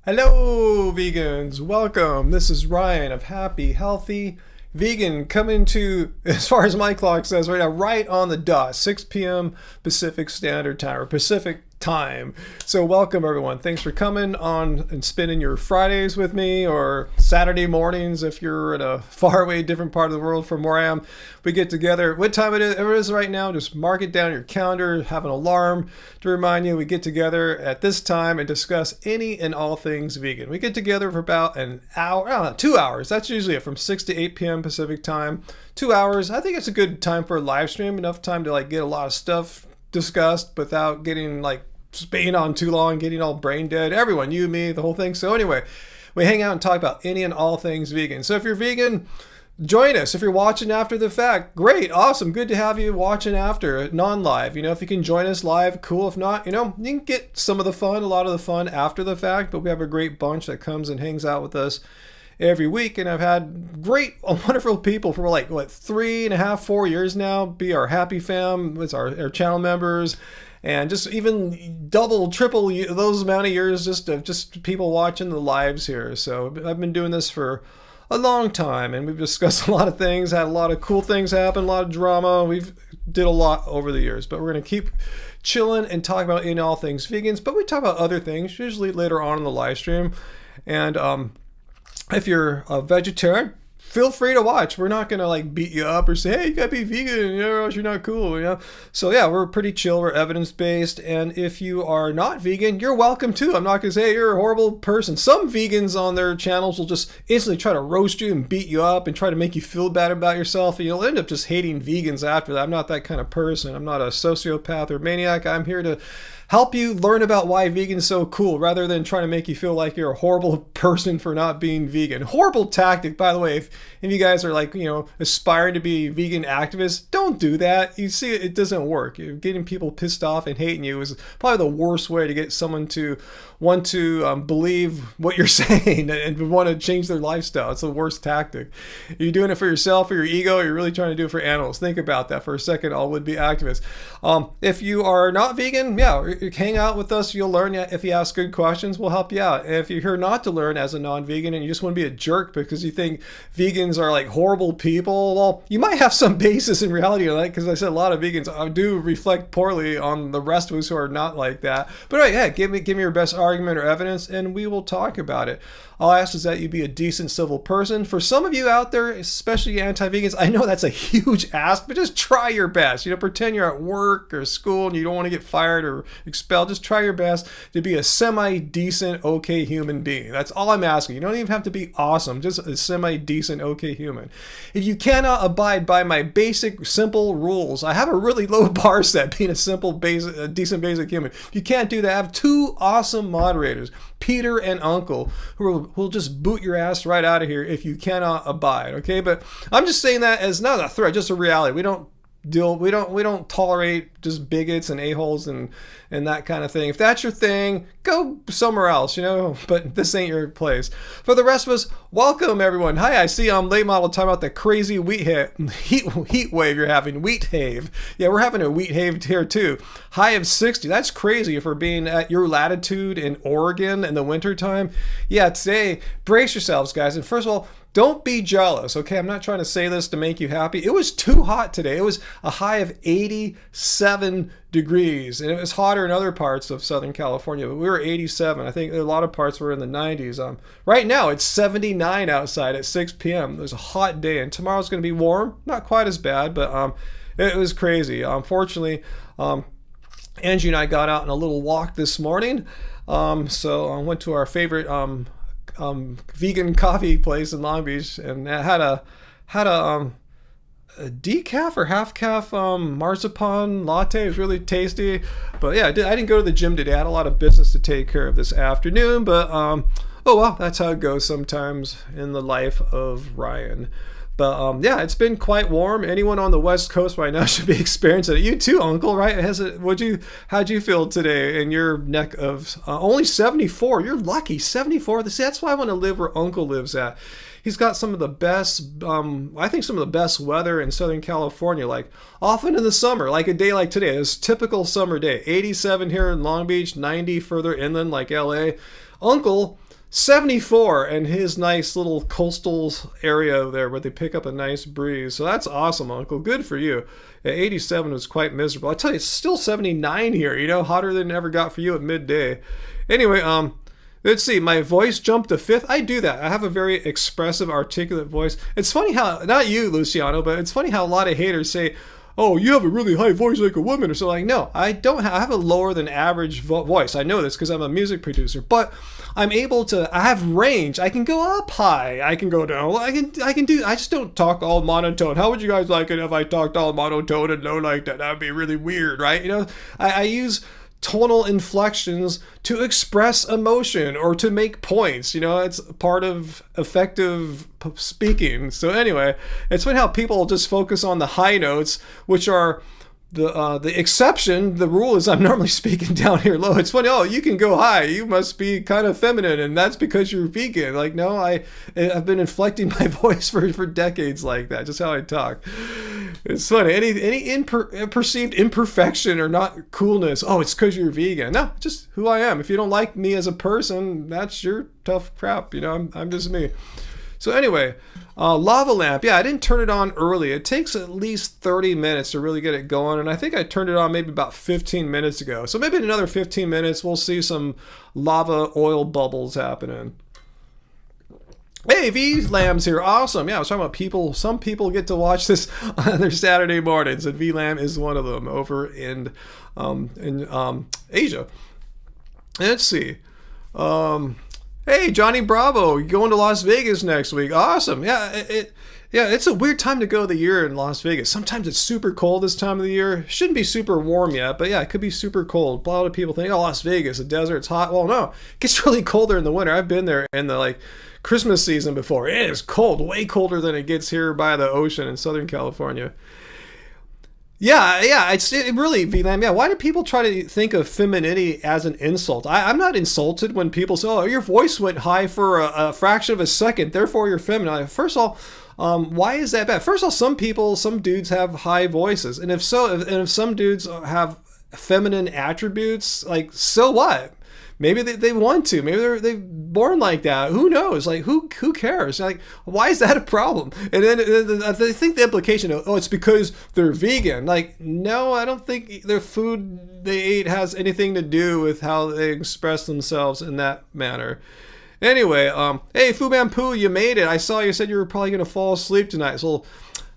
Hello, vegans. Welcome. This is Ryan of Happy Healthy Vegan coming to, as far as my clock says right now, right on the dot, 6 p.m. Pacific Standard Time, or Pacific Time. So welcome, everyone. Thanks for coming on and spending your Fridays with me, or Saturday mornings if you're in a faraway different part of the world from where I am. We get together. What time it is right now, just mark it down your calendar, have an alarm to remind you we get together at this time and discuss any and all things vegan. We get together for about an hour, I don't know, 2 hours. That's usually it, from 6 to 8 p.m. Pacific Time. 2 hours. I think it's a good time for a live stream, enough time to get a lot of stuff discussed without getting being on too long, getting all brain dead. Everyone, you, me, the whole thing. So anyway, we hang out and talk about any and all things vegan. So if you're vegan, join us. If you're watching after the fact, great, awesome, good to have you watching after, non-live. If you can join us live, cool. If not, you can get some of the fun, a lot of the fun after the fact, but we have a great bunch that comes and hangs out with us every week, and I've had great, wonderful people for 3.5, 4 years now be our happy fam. It's our channel members, and just even double, triple those amount of years just people watching the lives here. So I've been doing this for a long time, and we've discussed a lot of things, had a lot of cool things happen, a lot of drama. We've did a lot over the years, but we're going to keep chilling and talk about in all things vegans, but we talk about other things usually later on in the live stream. And if you're a vegetarian, feel free to watch. We're not gonna beat you up or say, hey, you gotta be vegan, or else you're not cool, So yeah, we're pretty chill, we're evidence-based, and if you are not vegan, you're welcome too. I'm not gonna say, hey, you're a horrible person. Some vegans on their channels will just instantly try to roast you and beat you up and try to make you feel bad about yourself, and you'll end up just hating vegans after that. I'm not that kind of person. I'm not a sociopath or maniac. I'm here to help you learn about why vegan is so cool, rather than trying to make you feel like you're a horrible person for not being vegan. Horrible tactic, by the way. If you guys are aspiring to be vegan activists, don't do that. You see, it doesn't work. Getting people pissed off and hating you is probably the worst way to get someone to want to believe what you're saying and want to change their lifestyle. It's the worst tactic. Are you doing it for yourself or your ego, or you're really trying to do it for animals? Think about that for a second, all would-be activists. If you are not vegan, hang out with us. You'll learn. If you ask good questions, we'll help you out. If you're here not to learn as a non-vegan and you just want to be a jerk because you think vegans are horrible people, well, you might have some basis in reality of that, because I said a lot of vegans do reflect poorly on the rest of us who are not like that. But give me your best argument or evidence, and we will talk about it. All I ask is that you be a decent, civil person. For some of you out there, especially anti-vegans, I know that's a huge ask, but just try your best. Pretend you're at work or school and you don't want to get fired or expelled. Just try your best to be a semi-decent, okay human being. That's all I'm asking. You don't even have to be awesome, just a semi-decent, okay human. If you cannot abide by my basic, simple rules, I have a really low bar set being a simple, basic, decent, basic human. If you can't do that, I have two awesome moderators, Peter and Uncle, who will just boot your ass right out of here if you cannot abide, okay? But I'm just saying that as not a threat, just a reality. We don't tolerate just bigots and a-holes and that kind of thing. If that's your thing, go somewhere else, but this ain't your place. For the rest of us, welcome everyone. Hi, I see late model talking about the crazy heat wave you're having. Wheat have. Yeah, we're having a wheat have here too. High of 60. That's crazy for being at your latitude in Oregon in the wintertime. Yeah, today, brace yourselves, guys. And first of all, don't be jealous, okay? I'm not trying to say this to make you happy. It was too hot today. It was a high of 87 degrees, and it was hotter in other parts of Southern California, but we were 87. I think a lot of parts were in the 90s. Right now, it's 79 outside at 6 p.m. It was a hot day, and tomorrow's going to be warm. Not quite as bad, but it was crazy. Fortunately, Angie and I got out on a little walk this morning, so I went to our favorite vegan coffee place in Long Beach, and I had a decaf or half calf marzipan latte. It was really tasty. But yeah, I didn't go to the gym today. I had a lot of business to take care of this afternoon, but oh well, that's how it goes sometimes in the life of Ryan. But yeah, it's been quite warm. Anyone on the West Coast right now should be experiencing it. You too, Uncle, right? How'd you feel today in your neck of only 74? You're lucky, 74. That's why I want to live where Uncle lives at. He's got some of the best, I think some of the best weather in Southern California, like often in the summer, like a day like today. It's a typical summer day. 87 here in Long Beach, 90 further inland like LA. Uncle, 74 in his nice little coastal area there where they pick up a nice breeze. So that's awesome, Uncle. Good for you. At 87 was quite miserable. I tell you, it's still 79 here, hotter than it ever got for you at midday. Anyway, let's see, my voice jumped to 5th. I do that. I have a very expressive, articulate voice. It's funny how, not you, Luciano, but it's funny how a lot of haters say, oh, you have a really high voice like a woman or something. Like, no, I don't have, I have a lower than average voice. I know this because I'm a music producer, but I'm able to, I have range. I can go up high. I can go down. I just don't talk all monotone. How would you guys like it if I talked all monotone and low like that? That'd be really weird, right? I use tonal inflections to express emotion or to make points. It's part of effective speaking. So anyway, it's funny how people just focus on the high notes, which are the exception. The rule is I'm normally speaking down here low. It's funny, oh, you can go high, you must be kind of feminine, and that's because you're vegan. Like, no, I've been inflecting my voice for decades like that, just how I talk. It's funny. Any perceived imperfection or not coolness, oh, it's because you're vegan. No, just who I am. If you don't like me as a person, that's your tough crap. I'm just me. So anyway, lava lamp. Yeah, I didn't turn it on early. It takes at least 30 minutes to really get it going, and I think I turned it on maybe about 15 minutes ago. So maybe in another 15 minutes, we'll see some lava oil bubbles happening. Hey, V-Lamb's here. Awesome. Yeah, I was talking about people. Some people get to watch this on their Saturday mornings, and V-Lamb is one of them over in Asia. Let's see. Hey, Johnny Bravo, you going to Las Vegas next week? Awesome. Yeah, it's a weird time to go of the year in Las Vegas. Sometimes it's super cold this time of the year. Shouldn't be super warm yet, but yeah, it could be super cold. A lot of people think, oh, Las Vegas, the desert, it's hot. Well, no, it gets really colder in the winter. I've been there in the Christmas season before. It is cold, way colder than it gets here by the ocean in Southern California. Yeah, it really, V-Lam, yeah, why do people try to think of femininity as an insult? I'm not insulted when people say, oh, your voice went high for a fraction of a second, therefore you're feminine. First of all, why is that bad? First of all, some dudes have high voices, and if some dudes have feminine attributes, so what? Maybe they want to. Maybe they're born like that. Who knows? Who cares? Why is that a problem? And then they think the implication of, oh, it's because they're vegan. No, I don't think their food they ate has anything to do with how they express themselves in that manner. Anyway, hey, Fu Poo, you made it. I saw you said you were probably going to fall asleep tonight. So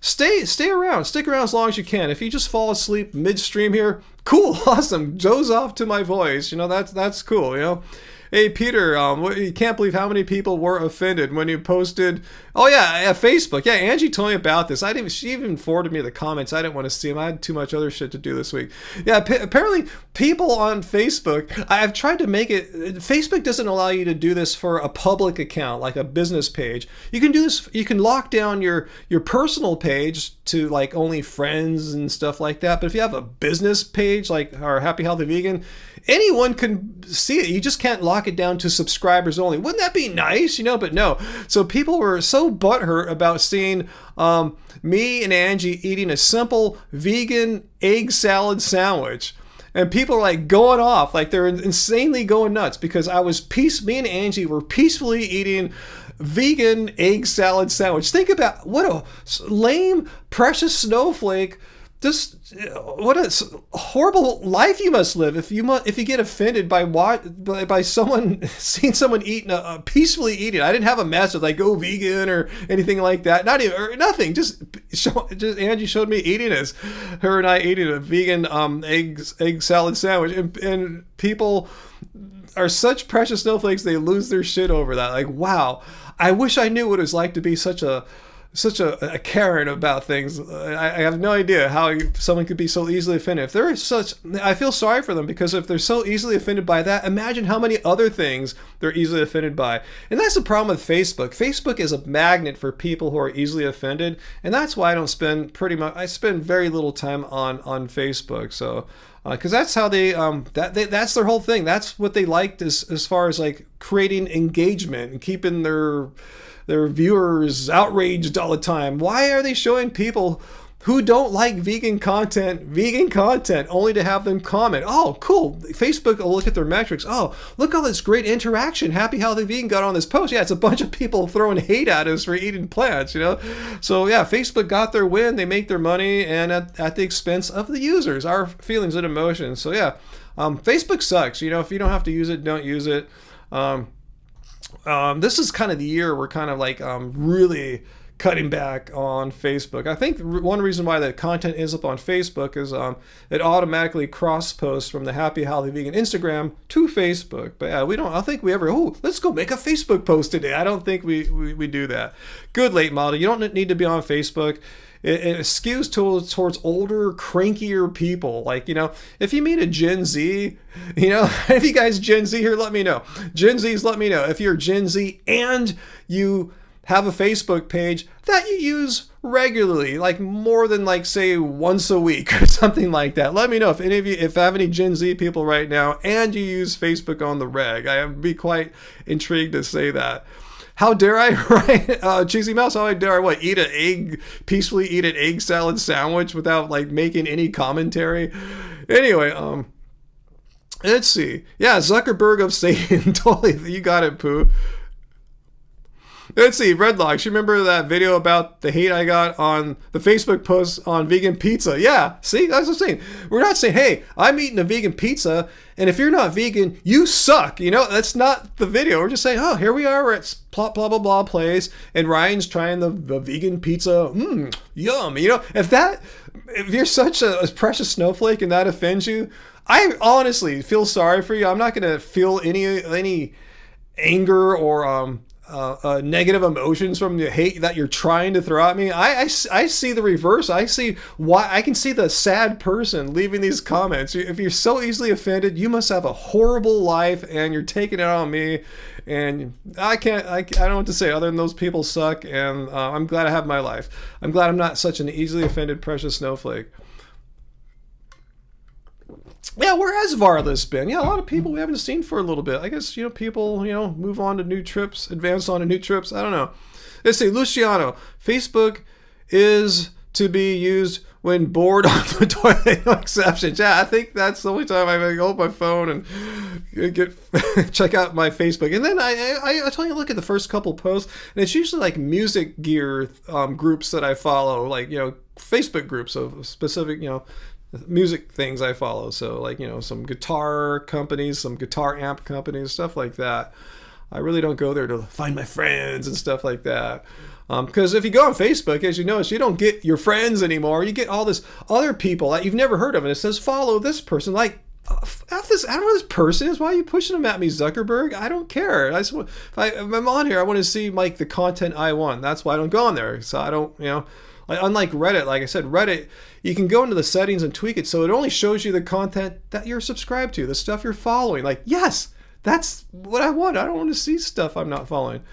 stay around. Stick around as long as you can. If you just fall asleep midstream here, cool, awesome. Doze off to my voice. That's cool, Hey, Peter, you can't believe how many people were offended when you posted. Oh, yeah, Facebook. Yeah, Angie told me about this. She even forwarded me the comments. I didn't want to see them. I had too much other shit to do this week. Yeah, apparently people on Facebook, I've tried to make it. Facebook doesn't allow you to do this for a public account, like a business page. You can do this. You can lock down your personal page to only friends and stuff like that. But if you have a business page like our Happy Healthy Vegan, anyone can see it. You just can't lock it down to subscribers only. Wouldn't that be nice? But no. So people were so butthurt about seeing me and Angie eating a simple vegan egg salad sandwich. And people are going off, they're insanely going nuts because me and Angie were peacefully eating vegan egg salad sandwich. Think about what a lame, precious snowflake. What a horrible life you must live if you get offended by someone seeing someone peacefully eating. I didn't have a message go vegan or anything like that. Not even or nothing. Just Angie showed me eating her and I eating a vegan egg salad sandwich, and people are such precious snowflakes they lose their shit over that. Wow, I wish I knew what it was like to be such a such a Karen about things. I have no idea how someone could be so easily offended. If they're such, I feel sorry for them, because if they're so easily offended by that, imagine how many other things they're easily offended by. And that's the problem with Facebook. Facebook is a magnet for people who are easily offended, and that's why I spend very little time on Facebook. So. Because that's how that's their whole thing. That's what they liked as far as like creating engagement and keeping their viewers outraged all the time. Why are they showing people who don't like vegan content only to have them comment? Oh, cool. Facebook will look at their metrics. Oh, look all this great interaction. Happy Healthy Vegan got on this post. Yeah, it's a bunch of people throwing hate at us for eating plants, So yeah, Facebook got their win. They make their money, and at the expense of the users, our feelings and emotions. So yeah, Facebook sucks. If you don't have to use it, don't use it. This is kind of the year we're kind of like really cutting back on Facebook. I think one reason why the content is up on Facebook is it automatically cross posts from the Happy Healthy Vegan Instagram to Facebook. But yeah, I don't think we ever, let's go make a Facebook post today. I don't think we do that. Good late model. You don't need to be on Facebook. It skews towards older, crankier people. Like, if you meet a Gen Z, if you guys Gen Z here, let me know. Gen Zs, let me know. If you're Gen Z and you have a Facebook page that you use regularly, like more than like say once a week or something like that. Let me know if I have any Gen Z people right now and you use Facebook on the reg. I would be quite intrigued to say that. How dare I, right? Cheesy Mouse, how dare I, peacefully eat an egg salad sandwich without like making any commentary? Anyway, let's see. Yeah, Zuckerberg of Satan. Totally, you got it, Pooh. Let's see, Redlocks, you remember that video about the hate I got on the Facebook post on vegan pizza? Yeah, see, that's what I'm saying. We're not saying, hey, I'm eating a vegan pizza, and if you're not vegan, you suck. That's not the video. We're just saying, oh, here we are, we're at blah, blah, blah, blah place, and Ryan's trying the vegan pizza. Yum. If you're such a precious snowflake and that offends you, I honestly feel sorry for you. I'm not going to feel any anger or negative emotions from the hate that you're trying to throw at me. I see the reverse. I can see the sad person leaving these comments. If you're so easily offended, you must have a horrible life and you're taking it on me. And I don't know what to say other than those people suck. And I'm glad I have my life. I'm glad I'm not such an easily offended precious snowflake. Yeah, where has Varlas been? Yeah, a lot of people we haven't seen for a little bit. I guess, people, move on to new trips, advance on to new trips. I don't know. Let's see, Luciano. Facebook is to be used when bored on the toilet, no exceptions. Yeah, I think that's the only time I hold my phone and check out my Facebook. And then I tell you, look at the first couple posts, and it's usually like music gear groups that I follow, like, Facebook groups of specific, music things I follow. So like, some guitar companies, some guitar amp companies, stuff like that. I really don't go there to find my friends and stuff like that. Because if you go on Facebook, as you notice, you don't get your friends anymore. You get all this other people that you've never heard of, and it says follow this person. Like, F this, I don't know who this person is. Why are you pushing them at me, Zuckerberg? I don't care. If I'm on here, I want to see like the content I want. That's why I don't go on there. So I don't, like, unlike Reddit, like I said, Reddit, you can go into the settings and tweak it so it only shows you the content that you're subscribed to, the stuff you're following. Like, yes, that's what I want. I don't want to see stuff I'm not following.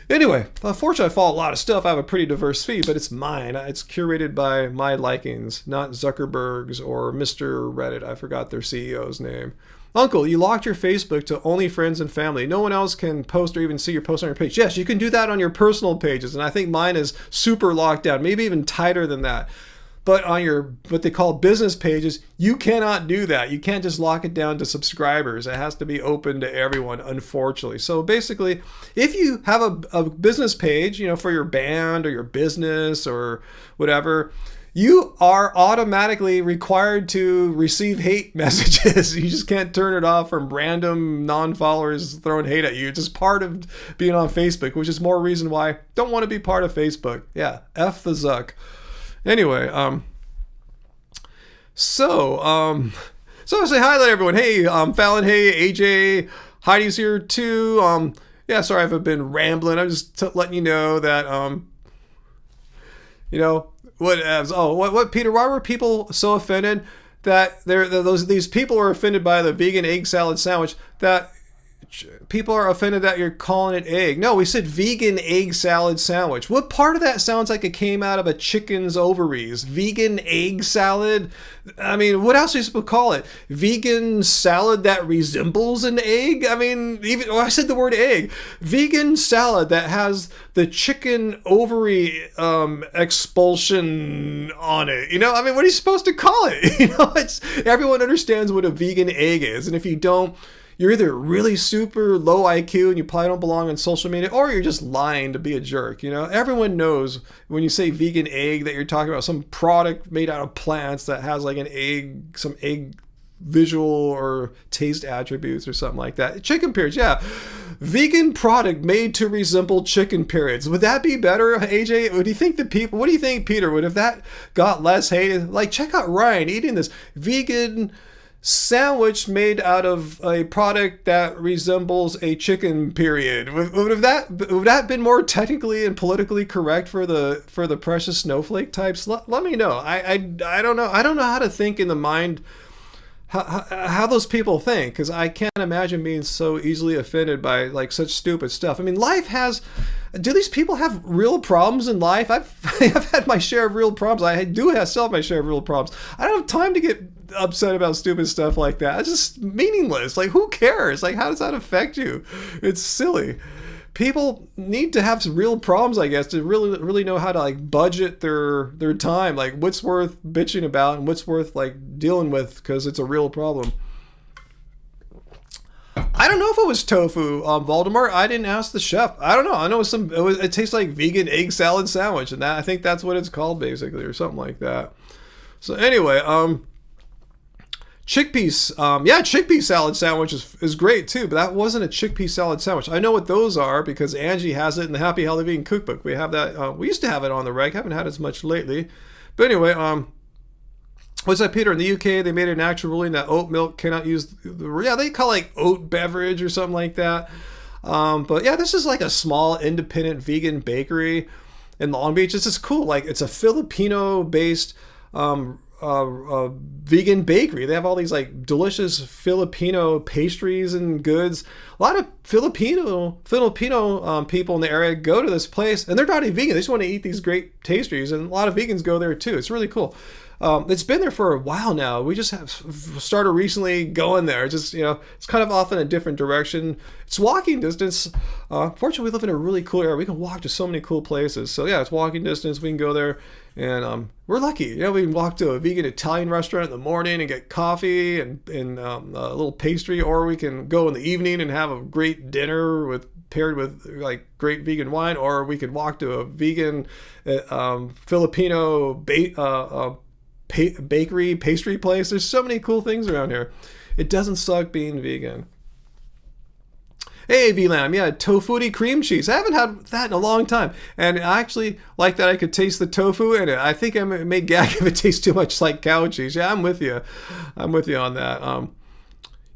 Anyway, unfortunately, I follow a lot of stuff. I have a pretty diverse feed, but it's mine. It's curated by my likings, not Zuckerberg's or Mr. Reddit. I forgot their CEO's name. Uncle, you locked your Facebook to only friends and family. No one else can post or even see your post on your page. Yes, you can do that on your personal pages, and I think mine is super locked down, maybe even tighter than that. But on your, what they call business pages, you cannot do that. You can't just lock it down to subscribers. It has to be open to everyone, unfortunately. So basically, if you have a business page, for your band or your business or whatever, you are automatically required to receive hate messages. You just can't turn it off from random non-followers throwing hate at you. It's just part of being on Facebook, which is more reason why I don't want to be part of Facebook. Yeah, F the Zuck. Anyway, so I say hi to everyone. Hey, Fallon, hey, AJ, Heidi's here too. Yeah, sorry I've been rambling. I'm just letting you know that, You know, what Peter, why were people so offended that these people are offended by the vegan egg salad sandwich, that people are offended that you're calling it egg? No, we said vegan egg salad sandwich. What part of that sounds like it came out of a chicken's ovaries? Vegan egg salad? I mean, what else are you supposed to call it? Vegan salad that resembles an egg? I mean, I said the word egg. Vegan salad that has the chicken ovary expulsion on it. You know, I mean, what are you supposed to call it? You know, everyone understands what a vegan egg is, and if you don't, you're either really super low IQ and you probably don't belong on social media, or you're just lying to be a jerk. You know, everyone knows when you say vegan egg that you're talking about some product made out of plants that has like an egg, some egg visual or taste attributes or something like that. Chicken periods, yeah. Vegan product made to resemble chicken periods. Would that be better, AJ? What do you think, Peter, would if that got less hate? Like, check out Ryan eating this vegan sandwich made out of a product that resembles a chicken period. Would that been more technically and politically correct for the precious snowflake types? Let me know. I don't know. I don't know how to think in the mind how those people think, because I can't imagine being so easily offended by like such stupid stuff. I mean, do these people have real problems in life? I've had my share of real problems. I still have my share of real problems. I don't have time to get upset about stupid stuff like that. It's just meaningless. Like, who cares? Like, how does that affect you? It's silly. People need to have some real problems, I guess, to really know how to like budget their time, like what's worth bitching about and what's worth like dealing with, because it's a real problem. I don't know if it was tofu, Voldemort. I didn't ask the chef. I don't know. I know it tastes like vegan egg salad sandwich, and I think that's what it's called basically, or something like that. So anyway, chickpeas, chickpea salad sandwich is great too, but that wasn't a chickpea salad sandwich. I know what those are because Angie has it in the Happy Healthy Vegan Cookbook. We have that. We used to have it on the reg. Haven't had it as much lately. But anyway, what's that, Peter? In the UK, they made an actual ruling that oat milk cannot use. They call it like oat beverage or something like that. But yeah, this is like a small independent vegan bakery in Long Beach. This is cool. Like, it's a Filipino-based vegan bakery. They have all these like delicious Filipino pastries and goods. A lot of Filipino people in the area go to this place, and they're not even vegan. They just want to eat these great pastries, and a lot of vegans go there too. It's really cool. It's been there for a while now. We just have started recently going there. Just, you know, it's kind of off in a different direction. It's walking distance. Fortunately, we live in a really cool area. We can walk to so many cool places. So yeah, it's walking distance. We can go there, and we're lucky. You know, we can walk to a vegan Italian restaurant in the morning and get coffee and a little pastry, or we can go in the evening and have a great dinner paired with like great vegan wine, or we could walk to a vegan Filipino bakery pastry place. There's so many cool things around here. It doesn't suck being vegan. Hey, VLAM, yeah, tofutti cream cheese. I haven't had that in a long time, and I actually like that I could taste the tofu in it. I think I may gag if it tastes too much like cow cheese. Yeah, I'm with you on that.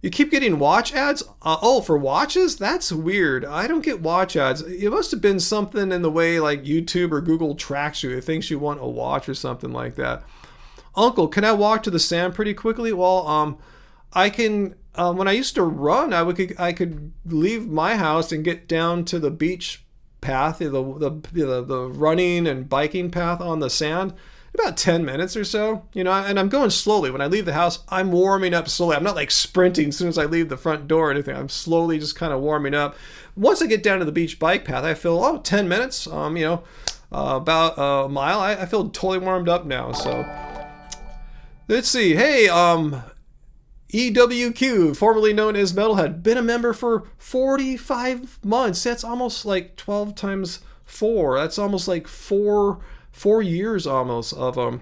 You keep getting watch ads? For watches? That's weird. I don't get watch ads. It must have been something in the way like YouTube or Google tracks you. It thinks you want a watch or something like that. Uncle, can I walk to the sand pretty quickly? Well, I can. When I used to run, I could leave my house and get down to the beach path, the running and biking path on the sand, about 10 minutes or so. You know, and I'm going slowly. When I leave the house, I'm warming up slowly. I'm not like sprinting as soon as I leave the front door or anything. I'm slowly just kind of warming up. Once I get down to the beach bike path, I feel 10 minutes. About a mile. I feel totally warmed up now. So. Let's see. Hey, EWQ, formerly known as Metalhead, been a member for 45 months. That's almost like 12 times 4. That's almost like four years almost of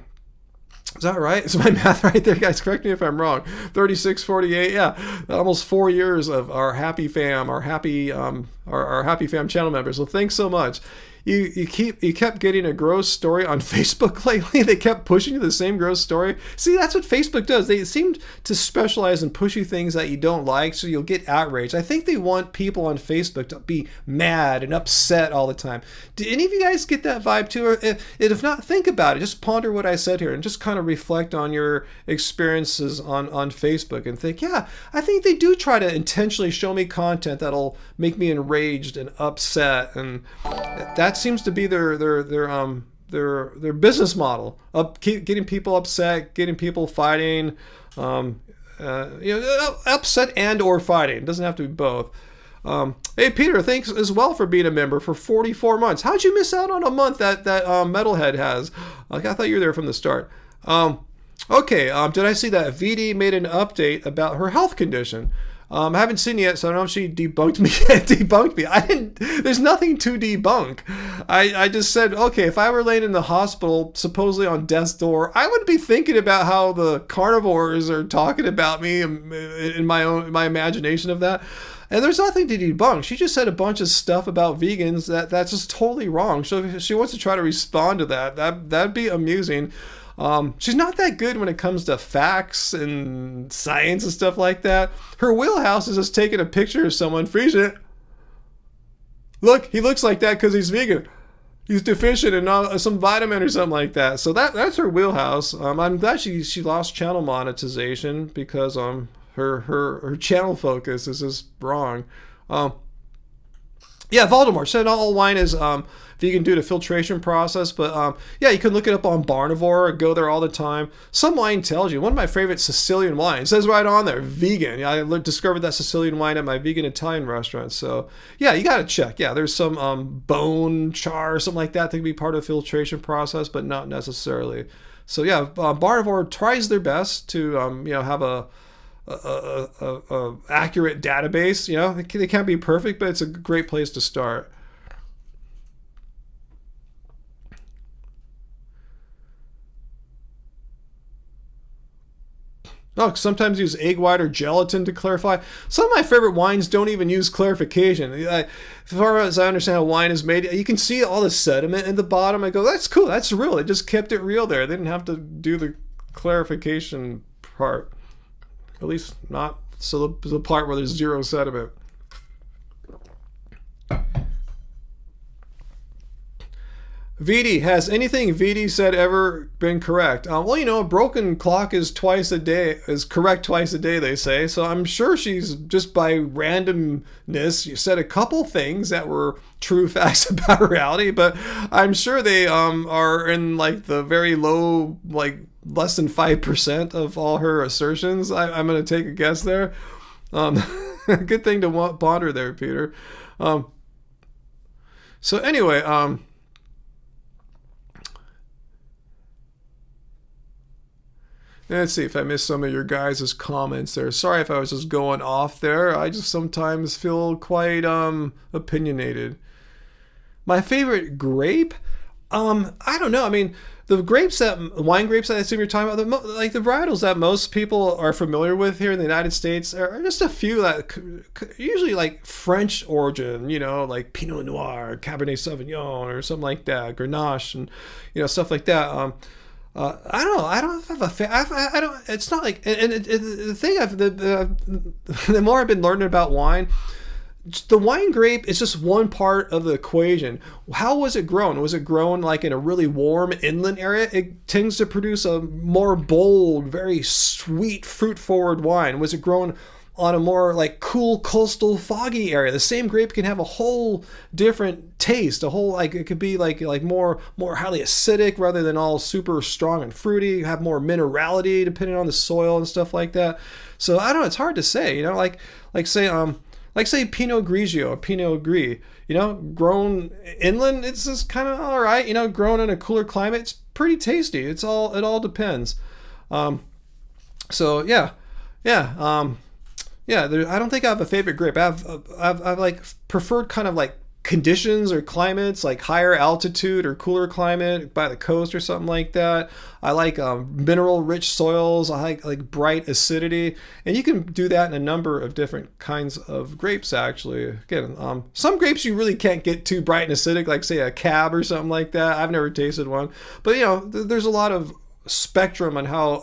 Is that right? Is my math right there, guys? Correct me if I'm wrong. 36, 48, yeah, almost 4 years of our happy fam, our happy fam channel members. Well, thanks so much. You kept getting a gross story on Facebook lately. They kept pushing you the same gross story. See, that's what Facebook does. They seem to specialize in pushing things that you don't like, so you'll get outraged. I think they want people on Facebook to be mad and upset all the time. Do any of you guys get that vibe too? Or if not, think about it. Just ponder what I said here and just kind of reflect on your experiences on Facebook and think, yeah, I think they do try to intentionally show me content that'll make me enraged and upset, and that seems to be their business model. Getting people upset, getting people fighting, upset and or fighting. It doesn't have to be both. Hey Peter, thanks as well for being a member for 44 months. How'd you miss out on a month that Metalhead has? Like, I thought you were there from the start. Okay, did I see that VD made an update about her health condition? I haven't seen it yet, so I don't know if she debunked me. I didn't. There's nothing to debunk. I just said, okay, if I were laying in the hospital, supposedly on death's door, I would be thinking about how the carnivores are talking about me in my imagination of that. And there's nothing to debunk. She just said a bunch of stuff about vegans that's just totally wrong. So if she wants to try to respond to that'd be amusing. She's not that good when it comes to facts and science and stuff like that. Her wheelhouse is just taking a picture of someone, freezing it. Look, he looks like that because he's vegan. He's deficient in some vitamin or something like that. So that's her wheelhouse. I'm glad she lost channel monetization because her channel focus is just wrong. Yeah, Voldemort said all wine is vegan due to filtration process, but yeah, you can look it up on Barnivore, go there all the time. Some wine tells you. One of my favorite Sicilian wines says right on there, vegan. I discovered that Sicilian wine at my vegan Italian restaurant. So yeah, you got to check. Yeah, there's some bone char or something like that can be part of the filtration process, but not necessarily. So yeah, Barnivore tries their best to have a accurate database. They can't be perfect, but it's a great place to start. Oh, sometimes use egg white or gelatin to clarify. Some of my favorite wines don't even use clarification. As far as I understand how wine is made, you can see all the sediment in the bottom. I go, that's cool, that's real. They just kept it real there. They didn't have to do the clarification part. At least not so the part where there's zero sediment. VD, has anything VD said ever been correct? Well, a broken clock is correct twice a day, they say. So I'm sure she's just by randomness said a couple things that were true facts about reality, but I'm sure they are in like the very low, like less than 5% of all her assertions. I'm going to take a guess there. Good thing to ponder there, Peter. So anyway, let's see if I missed some of your guys' comments there. Sorry if I was just going off there. I just sometimes feel quite opinionated. My favorite grape? I don't know. I mean, the wine grapes that I assume you're talking about, like the varietals that most people are familiar with here in the United States are just a few that usually like French origin, like Pinot Noir, Cabernet Sauvignon, or something like that, Grenache, and stuff like that. I don't know. I don't have I don't. It's not like. And the thing the more I've been learning about wine, the wine grape is just one part of the equation. How was it grown? Was it grown like in a really warm inland area? It tends to produce a more bold, very sweet, fruit-forward wine. Was it grown on a more like cool, coastal, foggy area? The same grape can have a whole different taste. It could be like more highly acidic rather than all super strong and fruity. You have more minerality depending on the soil and stuff like that. So I don't know. It's hard to say. Like say Pinot Grigio or Pinot Gris, grown inland, it's just kind of all right. Grown in a cooler climate, it's pretty tasty. It all depends. So yeah. I don't think I have a favorite grape. I've like preferred kind of like conditions or climates, like higher altitude or cooler climate by the coast or something like that. I like mineral rich soils. I like bright acidity, and you can do that in a number of different kinds of grapes actually. Again, some grapes you really can't get too bright and acidic, like say a cab or something like that. I've never tasted one, but you know, there's a lot of spectrum on how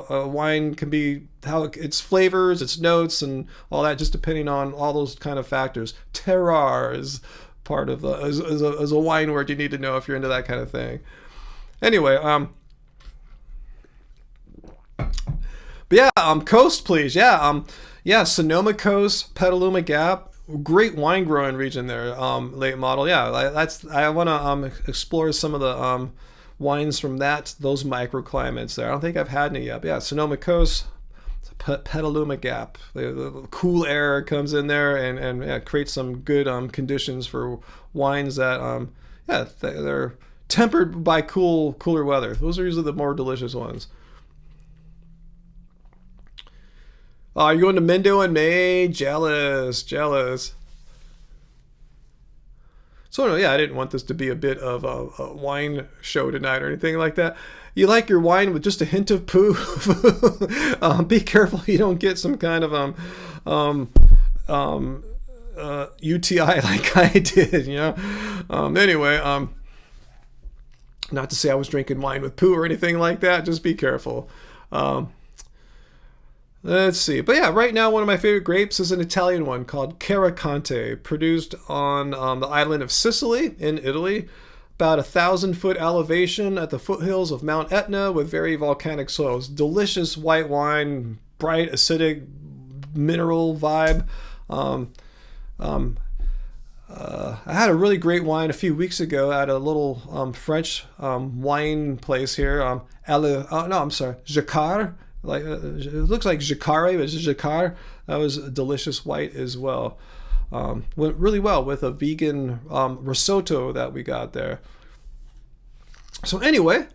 a wine can be, how its flavors, its notes, and all that, just depending on all those kind of factors. Terroir is part of is a wine word you need to know if you're into that kind of thing. Anyway, but yeah, coast, please. Yeah, Sonoma Coast, Petaluma Gap, great wine growing region there. Late model. Yeah, I want to explore some of the wines from those microclimates there. I don't think I've had any yet. But yeah, Sonoma Coast, Petaluma Gap. The cool air comes in there and yeah, creates some good conditions for wines that they're tempered by cooler weather. Those are usually the more delicious ones. Oh, you're going to Mendo in May? Jealous. So no, yeah, I didn't want this to be a bit of a wine show tonight or anything like that. You like your wine with just a hint of poo. Be careful you don't get some kind of UTI like I did. You know. Anyway, not to say I was drinking wine with poo or anything like that. Just be careful. Let's see. But yeah, right now one of my favorite grapes is an Italian one called Caricante, produced on the island of Sicily in Italy. About 1,000-foot elevation at the foothills of Mount Etna with very volcanic soils. Delicious white wine, bright, acidic, mineral vibe. I had a really great wine a few weeks ago at a little French wine place here. Jacquard. Like it looks like Jacare, but it's Jacquard. That was a delicious white as well. Went really well with a vegan risotto that we got there. So anyway,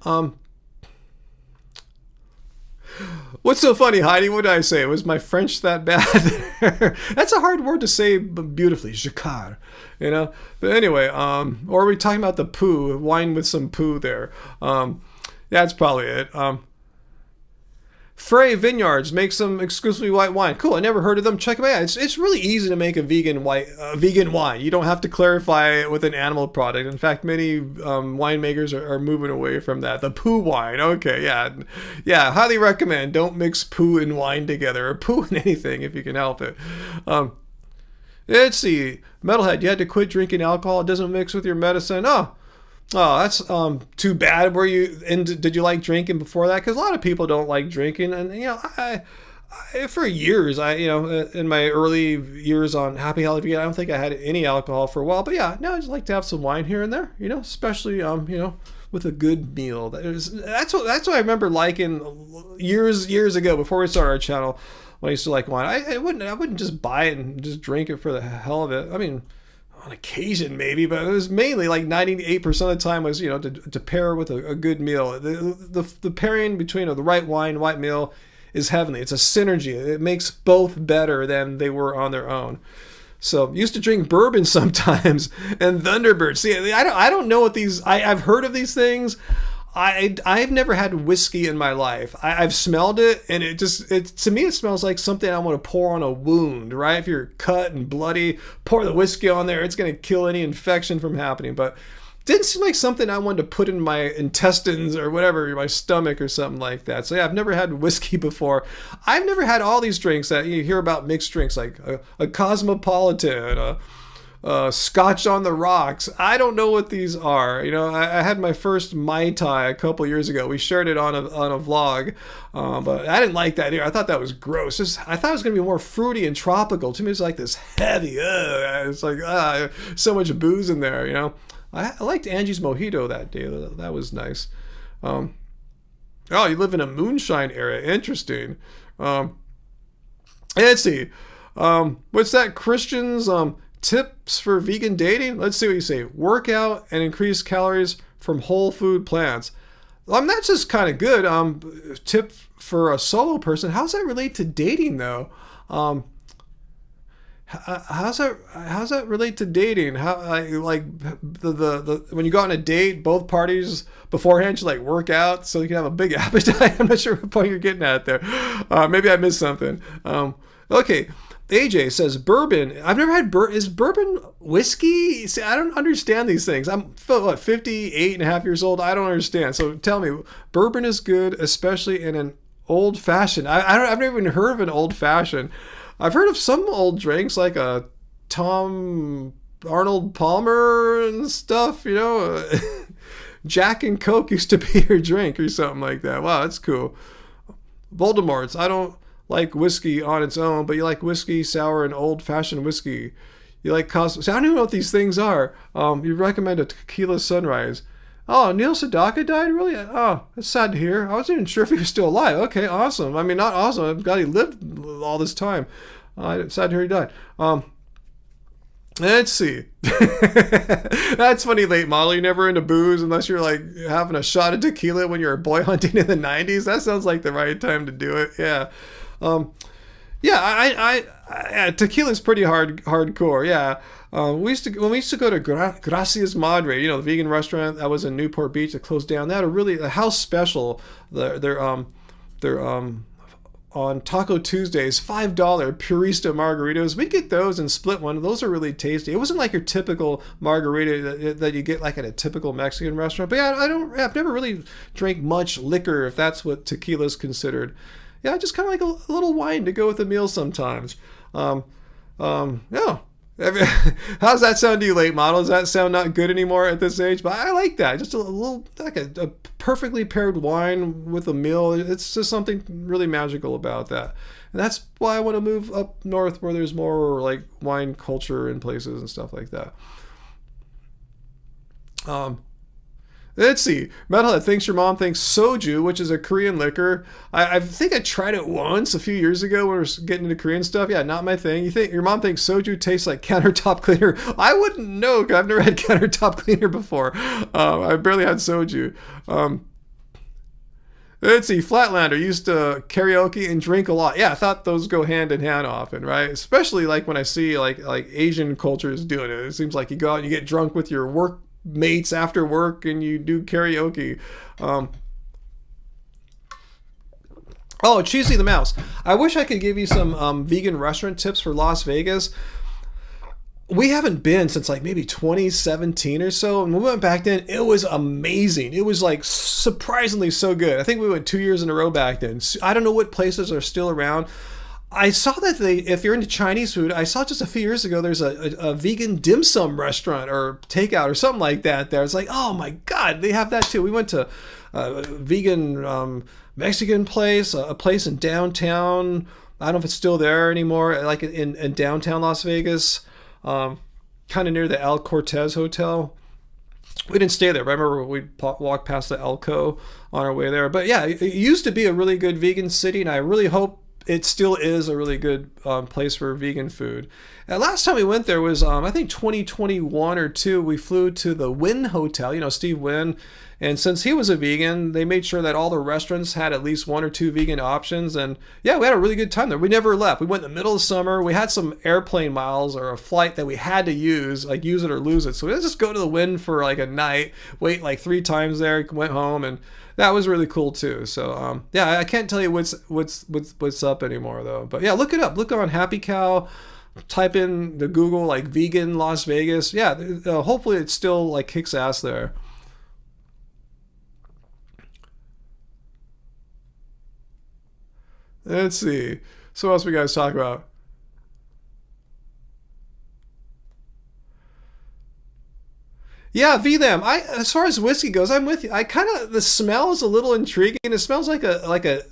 what's so funny, Heidi? What did I say? Was my French that bad? That's a hard word to say beautifully, Jacquard. You know. But anyway, or are we talking about the poo wine with some poo there? That's probably it. Frey Vineyards make some exclusively white wine. Cool, I never heard of them. Check them out. It's really easy to make a vegan wine. You don't have to clarify it with an animal product. In fact, many winemakers are moving away from that. The poo wine. Okay, yeah. Highly recommend. Don't mix poo and wine together, or poo and anything if you can help it. Let's see. Metalhead, you had to quit drinking alcohol. It doesn't mix with your medicine. Oh, that's too bad. Did you like drinking before that? Because a lot of people don't like drinking, and you know, I for years, in my early years on Happy Healthy Vegan, I don't think I had any alcohol for a while. But yeah, now I just like to have some wine here and there. You know, especially with a good meal. That's what I remember liking years ago before we started our channel. When I used to like wine, I wouldn't just buy it and just drink it for the hell of it. I mean, on occasion maybe, but it was mainly like 98% of the time was to pair with a good meal. The pairing between the right wine, white meal is heavenly. It's a synergy. It makes both better than they were on their own. So used to drink bourbon sometimes and Thunderbird. See, I don't know what these. I've heard of these things. I've never had whiskey in my life. I've smelled it, and to me it smells like something I want to pour on a wound, right? If you're cut and bloody, pour the whiskey on there. It's going to kill any infection from happening. But it didn't seem like something I wanted to put in my intestines or whatever, my stomach or something like that. So yeah, I've never had whiskey before. I've never had all these drinks that you hear about, mixed drinks like a Cosmopolitan, Scotch on the rocks. I don't know what these are. I had my first Mai Tai a couple years ago. We shared it on a vlog, but I didn't like that here. I thought that was gross. I thought it was going to be more fruity and tropical. To me, it's like this heavy. It's like so much booze in there. I liked Angie's Mojito that day. That was nice. Oh, you live in a moonshine era. Interesting. Let's see. What's that? Christians. Tips for vegan dating? Let's see what you say. Work out and increase calories from whole food plants. That's just kind of good. Tip for a solo person. How does that relate to dating though? How's that relate to dating? How like the when you go on a date, both parties beforehand should like work out so you can have a big appetite. I'm not sure what point you're getting at there. Maybe I missed something. Okay. AJ says bourbon. I've never had is bourbon whiskey? See, I don't understand these things. I'm 58 and a half years old. I don't understand. So tell me, bourbon is good, especially in an old fashioned. I've never even heard of an old fashioned. I've heard of some old drinks like a Tom Arnold Palmer and stuff. You know, Jack and Coke used to be your drink or something like that. Wow, that's cool. Voldemort's. I don't like whiskey on its own, but you like whiskey sour and old-fashioned whiskey. You like Cosmo. See, I don't even know what these things are. You recommend a tequila sunrise. Oh, Neil Sedaka died? Really? Oh, that's sad to hear. I wasn't even sure if he was still alive. Okay, awesome. I mean, not awesome. I'm glad he lived all this time. Sad to hear he died. Let's see. That's funny, late model. You're never into booze unless you're like having a shot of tequila when you're boy hunting in the 90s. That sounds like the right time to do it. Yeah. Yeah, tequila's pretty hardcore. Yeah. When we used to go to Gracias Madre, you know, the vegan restaurant that was in Newport Beach that closed down. They had a house special. They're on Taco Tuesdays, $5 Purista margaritas. We'd get those and split one. Those are really tasty. It wasn't like your typical margarita that you get like at a typical Mexican restaurant. But yeah, I've never really drank much liquor, if that's what tequila is considered. Yeah, just kind of like a little wine to go with a meal sometimes. Yeah. How's that sound to you, late model? Does that sound not good anymore at this age? But I like that. Just a little, like a perfectly paired wine with a meal. It's just something really magical about that. And that's why I want to move up north where there's more like wine culture in places and stuff like that. Let's see. Metalhead thinks your mom thinks soju, which is a Korean liquor. I think I tried it once a few years ago when we were getting into Korean stuff. Yeah, not my thing. You think your mom thinks soju tastes like countertop cleaner? I wouldn't know because I've never had countertop cleaner before. I barely had soju. Let's see. Flatlander used to karaoke and drink a lot. Yeah, I thought those go hand in hand often, right? Especially like when I see like Asian cultures doing it. It seems like you go out and you get drunk with your work mates after work and you do karaoke. Oh, Cheesy the Mouse. I wish I could give you some vegan restaurant tips for Las Vegas. We haven't been since like maybe 2017 or so. And when we went back then, it was amazing. It was like surprisingly so good. I think we went 2 years in a row back then. I don't know what places are still around. I saw that if you're into Chinese food, I saw just a few years ago, there's a vegan dim sum restaurant or takeout or something like that there. It's like, oh my God, they have that too. We went to a vegan Mexican place, a place in downtown. I don't know if it's still there anymore, like in downtown Las Vegas, kind of near the El Cortez Hotel. We didn't stay there, but I remember we walked past the Elko on our way there. But yeah, it used to be a really good vegan city, and I really hope it still is a really good place for vegan food. And last time we went there was, I think 2021 or 2, we flew to the Wynn Hotel, you know, Steve Wynn. And since he was a vegan, they made sure that all the restaurants had at least 1 or 2 vegan options. And yeah, we had a really good time there. We never left. We went in the middle of summer. We had some airplane miles or a flight that we had to use, like use it or lose it. So we just go to the Wynn for like a night, wait like 3 times there, went home, and that was really cool too. So yeah, I can't tell you what's up anymore though. But yeah, look it up. Look on Happy Cow. Type in the Google like vegan Las Vegas. Yeah, hopefully it still like kicks ass there. Let's see. So what else we guys talk about? Yeah, VLAM. As far as whiskey goes, I'm with you. I kind of the smell is a little intriguing. It smells like a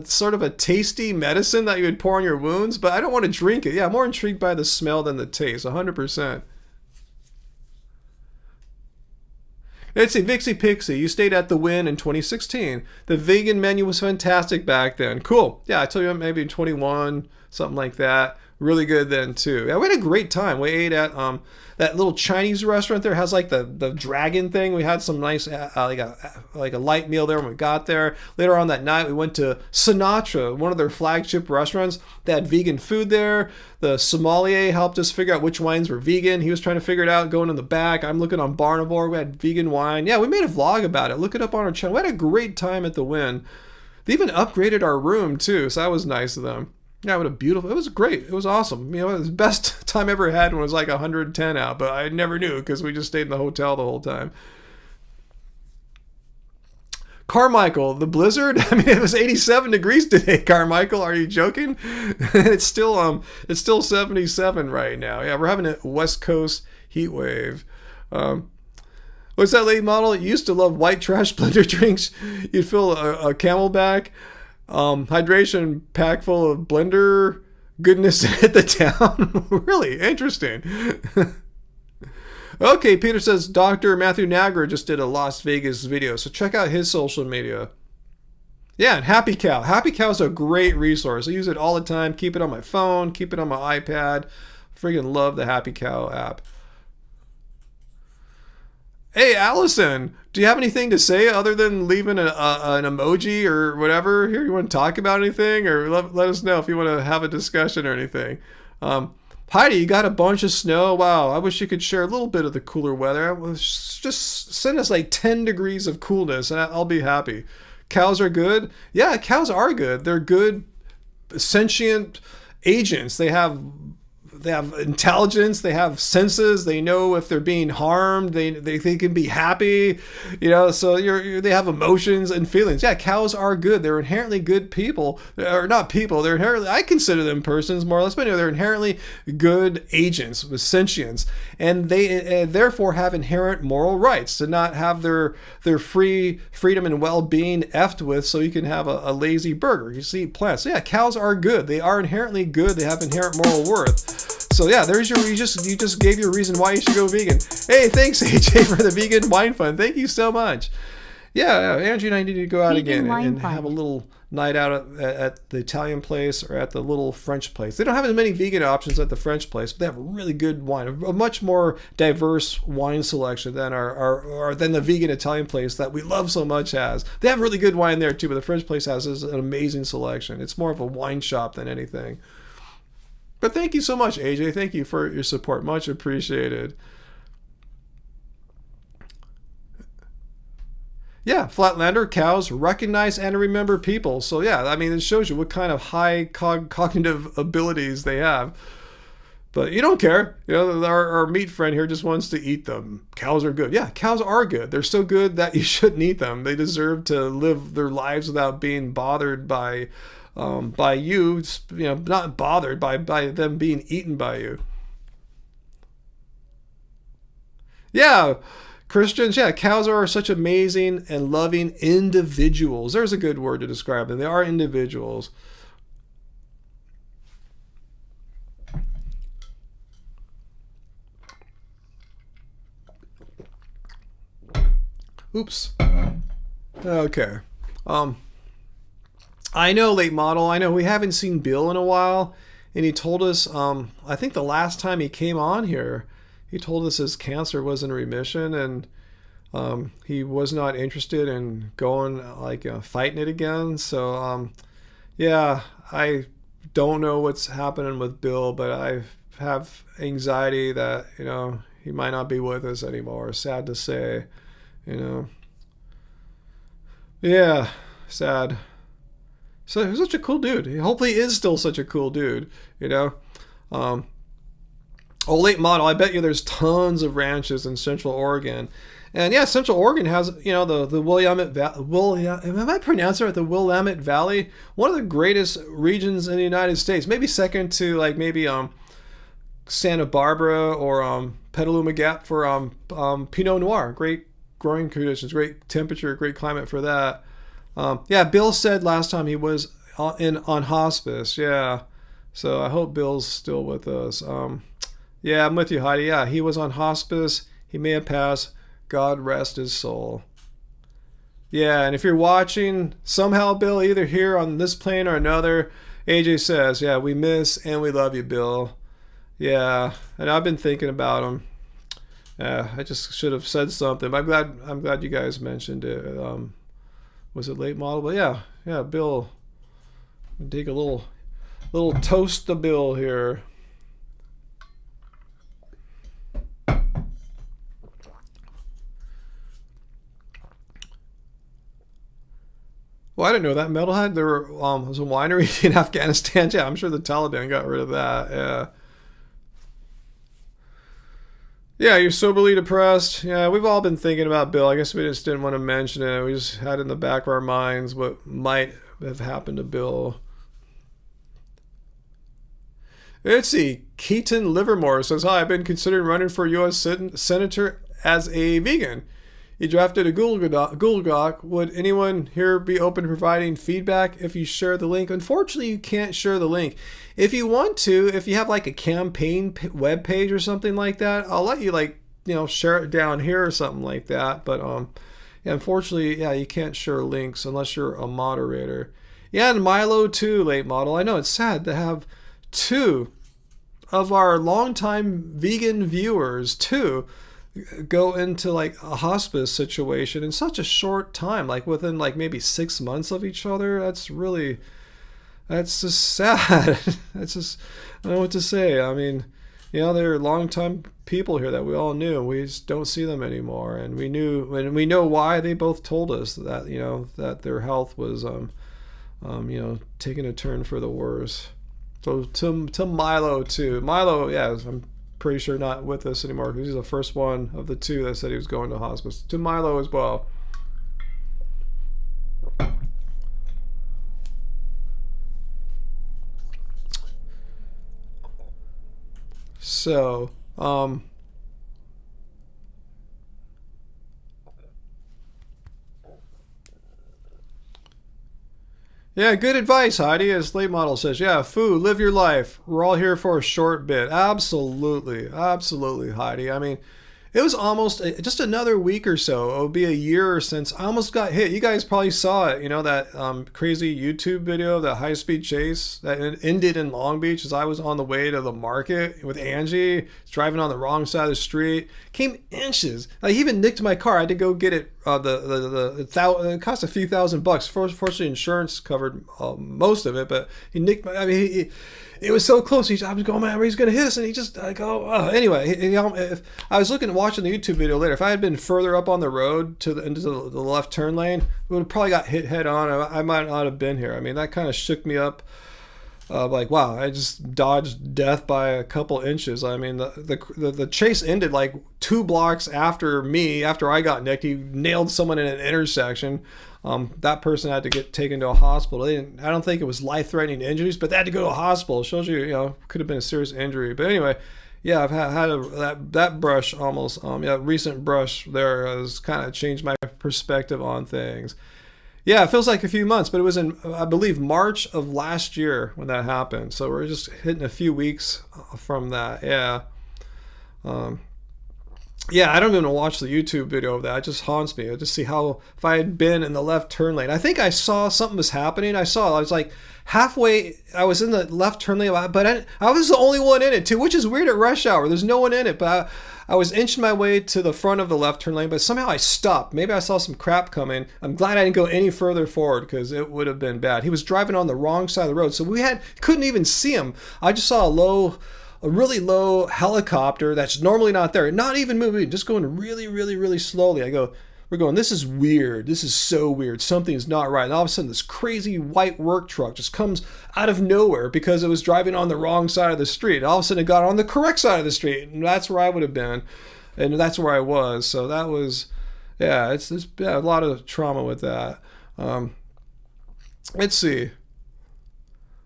sort of a tasty medicine that you would pour on your wounds, but I don't want to drink it. Yeah, I'm more intrigued by the smell than the taste. 100%. It's a Vixie Pixie. You stayed at the Wynn in 2016. The vegan menu was fantastic back then. Cool. Yeah, I told you maybe in 21, something like that. really good then too. Yeah, we had a great time. We ate at that little Chinese restaurant there. It has like the dragon thing. We had some nice like a light meal there when we got there. Later on that night, we went to Sinatra, one of their flagship restaurants. They had vegan food there. The sommelier helped us figure out which wines were vegan. He was trying to figure it out going in the back. I'm looking on Barnivore. We had vegan wine. Yeah, we made a vlog about it. Look it up on our channel. We had a great time at the Wynn. They even upgraded our room too, so that was nice of them. Yeah, what a beautiful, it was great. It was awesome. You know, it was the best time I ever had when it was like 110 out, but I never knew because we just stayed in the hotel the whole time. Carmichael, the blizzard? I mean, it was 87 degrees today, Carmichael. Are you joking? It's still 77 right now. Yeah, we're having a West Coast heat wave. What's that late model? You used to love white trash blender drinks. You'd fill a Camelback hydration pack full of blender goodness at the town. Really interesting. Okay, Peter says Dr. Matthew Nagra just did a Las Vegas video, so check out his social media. Yeah, and Happy Cow. Happy Cow is a great resource. I use it all the time. Keep it on my phone, keep it on my iPad. Friggin' love the Happy Cow app. Hey, Allison, do you have anything to say other than leaving an emoji or whatever? Here, you want to talk about anything? Or let us know if you want to have a discussion or anything. Heidi, you got a bunch of snow? Wow, I wish you could share a little bit of the cooler weather. Just send us like 10 degrees of coolness and I'll be happy. Cows are good? Yeah, cows are good. They're good sentient agents. They have intelligence, they have senses, they know if they're being harmed, they can be happy, you know, so they have emotions and feelings. Yeah, cows are good. They're inherently good people, or not people, they're inherently, I consider them persons more or less, but they're inherently good agents with sentience, and they therefore have inherent moral rights to not have their freedom and well-being effed with so you can have a lazy burger. You see plants. So yeah, cows are good. They are inherently good. They have inherent moral worth. So yeah, there's you just gave your reason why you should go vegan. Hey, thanks AJ for the vegan wine fund. Thank you so much. Yeah, Angie and I need to go out vegan again and have a little night out at the Italian place or at the little French place. They don't have as many vegan options at the French place, but they have a really good wine, a much more diverse wine selection than than the vegan Italian place that we love so much has. They have really good wine there too, but the French place has an amazing selection. It's more of a wine shop than anything. But thank you so much, AJ. Thank you for your support. Much appreciated. Yeah, Flatlander, cows recognize and remember people. So yeah, I mean, it shows you what kind of high cognitive abilities they have. But you don't care. You know, our meat friend here just wants to eat them. Cows are good. Yeah, cows are good. They're so good that you shouldn't eat them. They deserve to live their lives without being bothered by you, not bothered by them being eaten by you. Yeah, Christians, yeah, cows are such amazing and loving individuals. There's a good word to describe them. They are individuals. Oops. Okay. I know, late model. I know we haven't seen Bill in a while, and he told us, I think the last time he came on here, he told us his cancer was in remission, and he was not interested in going, fighting it again. So, yeah, I don't know what's happening with Bill, but I have anxiety that, he might not be with us anymore. Sad to say, Yeah, sad. So he's such a cool dude. He hopefully is still such a cool dude, late model, I bet you there's tons of ranches in Central Oregon. And yeah, Central Oregon has, the Willamette Valley. Am I pronouncing it right? The Willamette Valley, one of the greatest regions in the United States. Maybe second to Santa Barbara or Petaluma Gap for Pinot Noir. Great growing conditions, great temperature, great climate for that. Yeah, Bill said last time he was on hospice. Yeah, so I hope Bill's still with us. Yeah, I'm with you, Heidi. Yeah, he was on hospice. He may have passed. God rest his soul. Yeah, and if you're watching somehow, Bill, either here on this plane or another, AJ says, yeah, we miss and we love you, Bill. Yeah, and I've been thinking about him. I just should have said something. But I'm glad you guys mentioned it. Was it late model? But yeah, Bill. Take a little toast to Bill here. Well, I didn't know that metalhead. There was a winery in Afghanistan. Yeah, I'm sure the Taliban got rid of that. Yeah. Yeah, you're soberly depressed. Yeah, we've all been thinking about Bill. I guess we just didn't want to mention it. We just had in the back of our minds what might have happened to Bill. Let's see. Keaton Livermore says, hi, I've been considering running for U.S. Senator as a vegan. He drafted a Google Doc. Would anyone here be open to providing feedback if you share the link? Unfortunately, you can't share the link. If you want to, if you have like a campaign web page or something like that, I'll let you share it down here or something like that. But yeah, unfortunately, yeah, you can't share links unless you're a moderator. Yeah, and Milo too, late model. I know it's sad to have two of our longtime vegan viewers go into like a hospice situation in such a short time, like within like maybe 6 months of each other. That's just sad. That's just, I don't know what to say. I mean, they're longtime people here that we all knew, and we just don't see them anymore. And we know why. They both told us that, that their health was, taking a turn for the worse. So to Milo too. Milo, yeah, I'm pretty sure not with us anymore because he's the first one of the two that said he was going to hospice. To Milo as well. So, yeah, good advice, Heidi. As Late Model says, yeah, Foo, live your life. We're all here for a short bit. Absolutely. Absolutely, Heidi. I mean, it was almost just another week or so. It'll be a year since I almost got hit. You guys probably saw it. That crazy YouTube video, the high-speed chase that ended in Long Beach as I was on the way to the market with Angie, driving on the wrong side of the street. Came inches. He even nicked my car. I had to go get it. It cost a few $1,000. Fortunately, insurance covered most of it, but he nicked my. I mean, it was so close. I was going, man, he's gonna hit us, and he just anyway. If I was watching the YouTube video later, if I had been further up on the road into the left turn lane, we would have probably got hit head on. I might not have been here. I mean, that kind of shook me up. Like, wow, I just dodged death by a couple inches. I mean, the chase ended like 2 blocks after I got nicked. He nailed someone in an intersection. That person had to get taken to a hospital. I don't think it was life-threatening injuries, but they had to go to a hospital. It shows you, could have been a serious injury. But anyway, yeah, I've had that brush almost, recent brush there has kind of changed my perspective on things. Yeah, it feels like a few months, but it was in, I believe, March of last year when that happened. So we're just hitting a few weeks from that. Yeah. Yeah, I don't even watch the YouTube video of that. It just haunts me. I just see how, if I had been in the left turn lane, I think I saw something was happening. I was like halfway, I was in the left turn lane, but I was the only one in it too, which is weird at rush hour. There's no one in it, but I was inching my way to the front of the left turn lane, but somehow I stopped. Maybe I saw some crap coming. I'm glad I didn't go any further forward because it would have been bad. He was driving on the wrong side of the road, so couldn't even see him. I just saw a really low helicopter that's normally not there, not even moving, just going really, really, really slowly. We're going, this is weird. This is so weird. Something's not right. And all of a sudden, this crazy white work truck just comes out of nowhere because it was driving on the wrong side of the street. All of a sudden, it got on the correct side of the street, and that's where I would have been, and that's where I was. So that was, yeah, it's a lot of trauma with that. Let's see.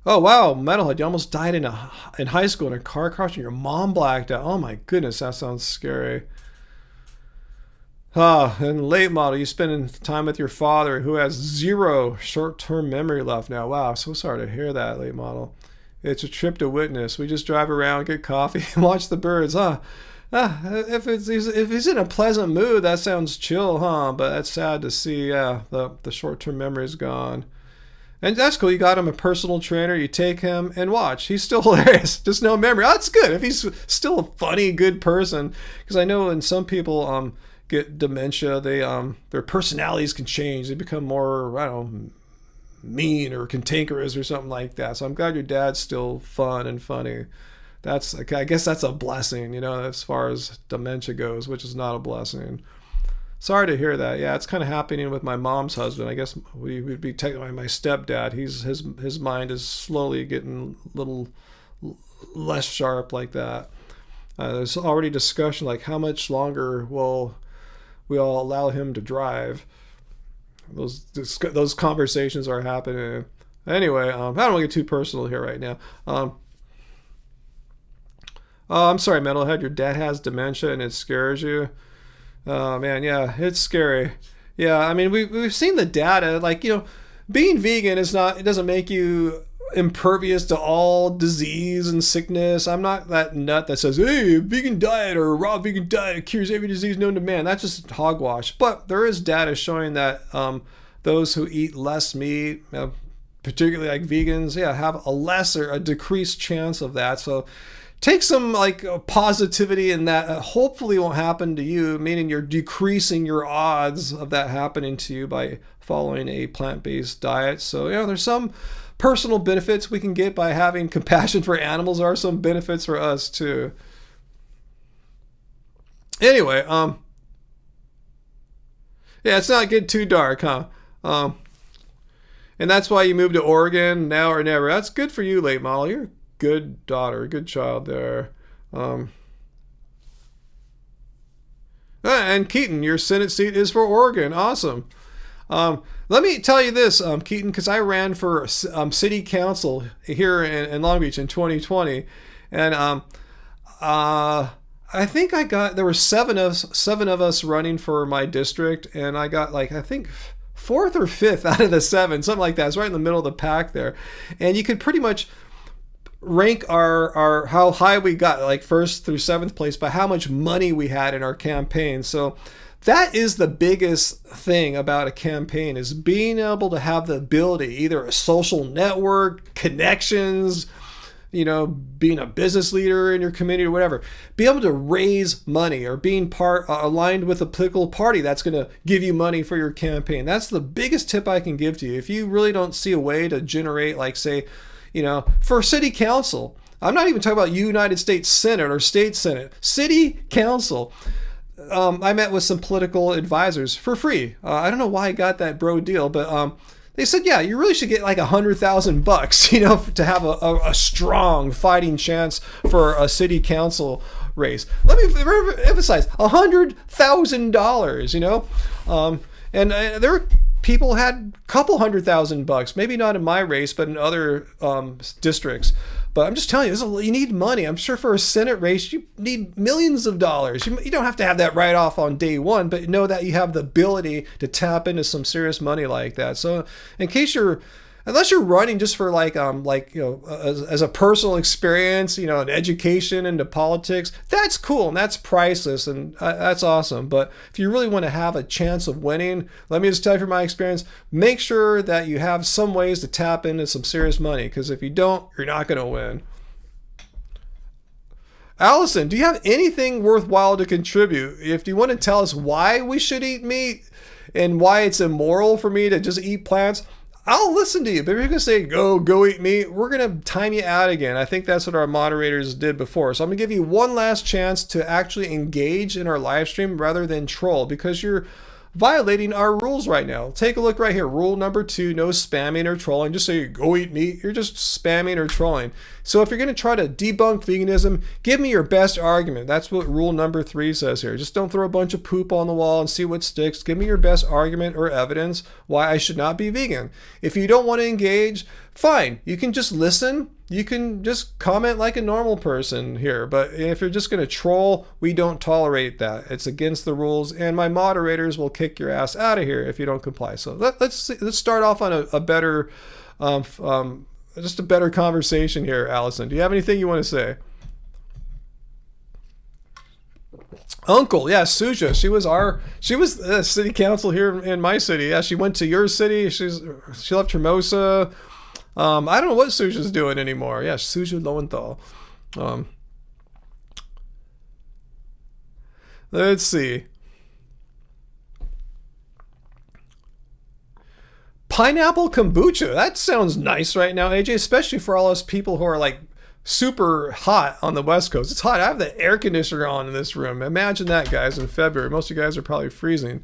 Oh wow, Metalhead, you almost died in high school in a car crash and your mom blacked out. Oh my goodness, that sounds scary. And late model, you spending time with your father who has 0 short-term memory left now. Wow, so sorry to hear that, late model. It's a trip to witness. We just drive around, get coffee, and watch the birds, huh? If he's in a pleasant mood, that sounds chill, huh? But that's sad to see. Yeah, the short-term memory is gone. And that's cool. You got him a personal trainer. You take him and watch. He's still hilarious. Just no memory. Oh, that's good. If he's still a funny, good person. Because I know when some people get dementia, their personalities can change. They become more, I don't know, mean or cantankerous or something like that. So I'm glad your dad's still fun and funny. I guess that's a blessing, as far as dementia goes, which is not a blessing. Sorry to hear that. Yeah, it's kind of happening with my mom's husband. I guess we would be taking my stepdad. His mind is slowly getting a little less sharp like that. There's already discussion like how much longer will we all allow him to drive. Those conversations are happening. Anyway, I don't want to get too personal here right now. I'm sorry, Metalhead. Your dad has dementia and it scares you. Oh man, yeah, it's scary. Yeah, I mean we've seen the data. Like, being vegan it doesn't make you impervious to all disease and sickness. I'm not that nut that says, hey, vegan diet or raw vegan diet cures every disease known to man. That's just hogwash. But there is data showing that those who eat less meat, particularly like vegans, have a decreased chance of that. So take some positivity in that. Hopefully won't happen to you, meaning you're decreasing your odds of that happening to you by following a plant-based diet. So there's some personal benefits we can get by having compassion for animals. There are some benefits for us too. Anyway, it's not getting too dark, huh? And that's why you moved to Oregon now or never. That's good for you, late model. You're a good daughter, good child there. And Keaton, your Senate seat is for Oregon. Awesome. Let me tell you this, Keaton, because I ran for city council here in Long Beach in 2020, and I think there were seven of us running for my district, and I got I think fourth or fifth out of the seven, something like that. It's right in the middle of the pack there, and you could pretty much rank our how high we got, first through seventh place, by how much money we had in our campaign. So that is the biggest thing about a campaign, is being able to have the ability, either a social network, connections, being a business leader in your community or whatever, be able to raise money or being aligned with a political party that's going to give you money for your campaign. That's the biggest tip I can give to you. If you really don't see a way to generate, say, for city council, I'm not even talking about United States Senate or state Senate, city council. I met with some political advisors for free. I don't know why I got that bro deal, but they said, yeah, you really should get $100,000, to have a strong fighting chance for a city council race. Let me emphasize, $100,000, and there were people had a couple $100,000, maybe not in my race, but in other districts. But I'm just telling you, you need money. I'm sure for a Senate race, you need millions of dollars. You don't have to have that right off on day one, but know that you have the ability to tap into some serious money like that. So in case unless you're running just for as a personal experience, an education into politics, that's cool and that's priceless and that's awesome. But if you really want to have a chance of winning, let me just tell you from my experience, make sure that you have some ways to tap into some serious money, because if you don't, you're not going to win. Allison, do you have anything worthwhile to contribute? If you want to tell us why we should eat meat and why it's immoral for me to just eat plants, I'll listen to you. But if you're going to say, go eat meat, we're going to time you out again. I think that's what our moderators did before. So I'm going to give you one last chance to actually engage in our live stream rather than troll, because you're violating our rules right now. Take a look right here. Rule number 2, no spamming or trolling. Just say, go eat meat. You're just spamming or trolling. So if you're going to try to debunk veganism, give me your best argument. That's what rule number 3 says here. Just don't throw a bunch of poop on the wall and see what sticks. Give me your best argument or evidence why I should not be vegan. If you don't want to engage, fine. You can just listen. You can just comment like a normal person here. But if you're just going to troll, we don't tolerate that. It's against the rules, and my moderators will kick your ass out of here if you don't comply. So let's start off on a better, just a better conversation here, Allison. Do you have anything you want to say? Uncle, yeah, Suja. She was the city council here in my city. Yeah, she went to your city. She left Hermosa. I don't know what Suja's doing anymore. Yeah, Suja Lowenthal. Let's see. Pineapple kombucha. That sounds nice right now, AJ, especially for all us people who are like super hot on the West Coast. It's hot. I have the air conditioner on in this room. Imagine that, guys, in February. Most of you guys are probably freezing.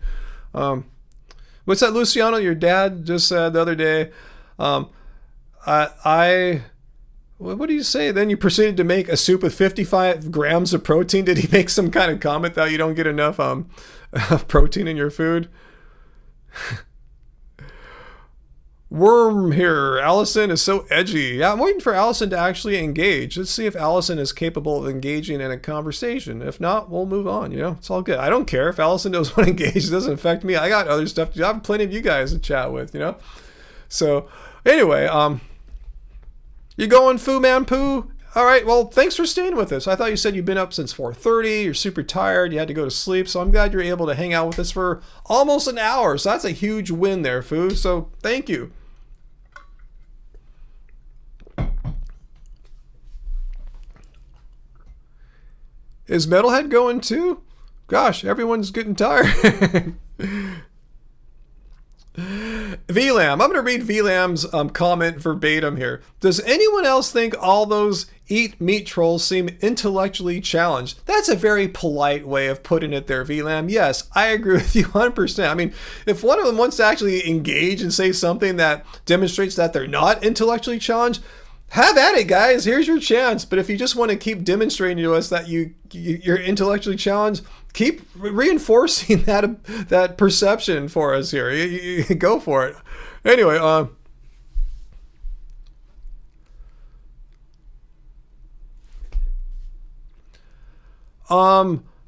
What's that, Luciano? Your dad just said the other day, what do you say? Then you proceeded to make a soup with 55 grams of protein. Did he make some kind of comment that you don't get enough protein in your food? Worm here. Allison is so edgy. Yeah, I'm waiting for Allison to actually engage. Let's see if Allison is capable of engaging in a conversation. If not, we'll move on. You know, it's all good. I don't care if Allison doesn't want to engage. It doesn't affect me. I got other stuff to do. I have plenty of you guys to chat with, you know. So anyway, you going, Fu Man Poo? All right, well, thanks for staying with us. I thought you said you've been up since 4:30. You're super tired. You had to go to sleep. So I'm glad you're able to hang out with us for almost an hour. So that's a huge win there, Fu. So thank you. Is Metalhead going too? Gosh, everyone's getting tired. VLAM. I'm going to read VLAM's comment verbatim here. Does anyone else think all those eat meat trolls seem intellectually challenged? That's a very polite way of putting it there, VLAM. Yes, I agree with you 100%. I mean, if one of them wants to actually engage and say something that demonstrates that they're not intellectually challenged, have at it, guys. Here's your chance. But if you just want to keep demonstrating to us that you're intellectually challenged, keep reinforcing that perception for us here. You go for it. Anyway,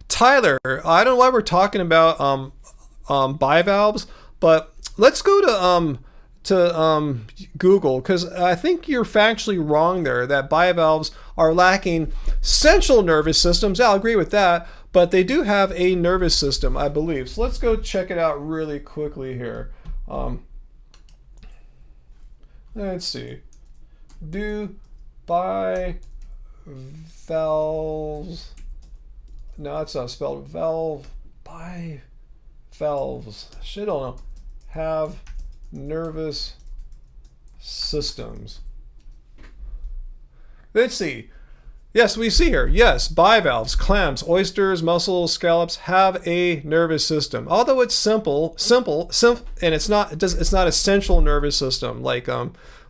Tyler, I don't know why we're talking about bivalves, but let's go to Google, because I think you're factually wrong there that bivalves are lacking central nervous systems. Yeah, I'll agree with that, but they do have a nervous system, I believe. So let's go check it out really quickly here. Let's see. Do bivalves, no, it's not spelled valve, bivalves, shit, I don't know, have nervous systems. Let's see. Yes, we see here. Yes, bivalves, clams, oysters, mussels, scallops have a nervous system. Although it's simple, and it's not a central nervous system like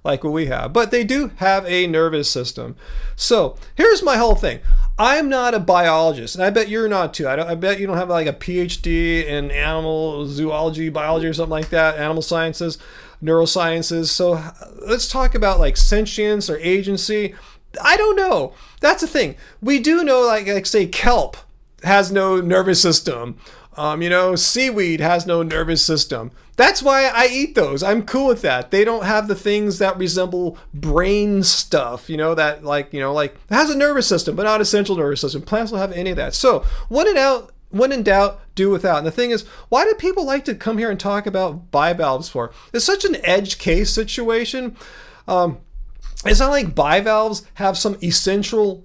what we have, but they do have a nervous system. So here's my whole thing. I'm not a biologist, and I bet you're not too. I bet you don't have like a PhD in animal zoology, biology, or something like that, animal sciences, neurosciences. So let's talk about like sentience or agency. I don't know. That's the thing. We do know, like say kelp has no nervous system. Seaweed has no nervous system. That's why I eat those. I'm cool with that. They don't have the things that resemble brain stuff, that it has a nervous system, but not a central nervous system. Plants don't have any of that. So when in doubt, do without. And the thing is, why do people like to come here and talk about bivalves for? It's such an edge case situation. It's not like bivalves have some essential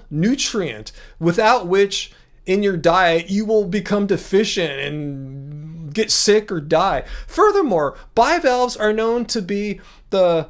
nutrient without which in your diet you will become deficient and get sick or die. Furthermore, bivalves are known to be the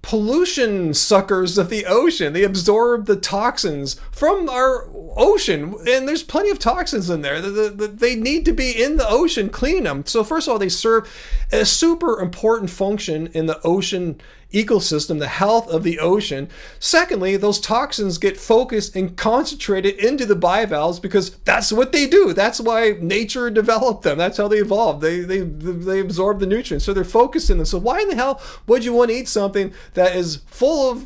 pollution suckers of the ocean. They absorb the toxins from our ocean, and there's plenty of toxins in there. They need to be in the ocean cleaning them. So first of all, they serve a super important function in the ocean ecosystem, the health of the ocean. Secondly, those toxins get focused and concentrated into the bivalves because that's what they do. That's why nature developed them. That's how they evolved. They absorb the nutrients, so they're focused in them. So why in the hell would you want to eat something that is full of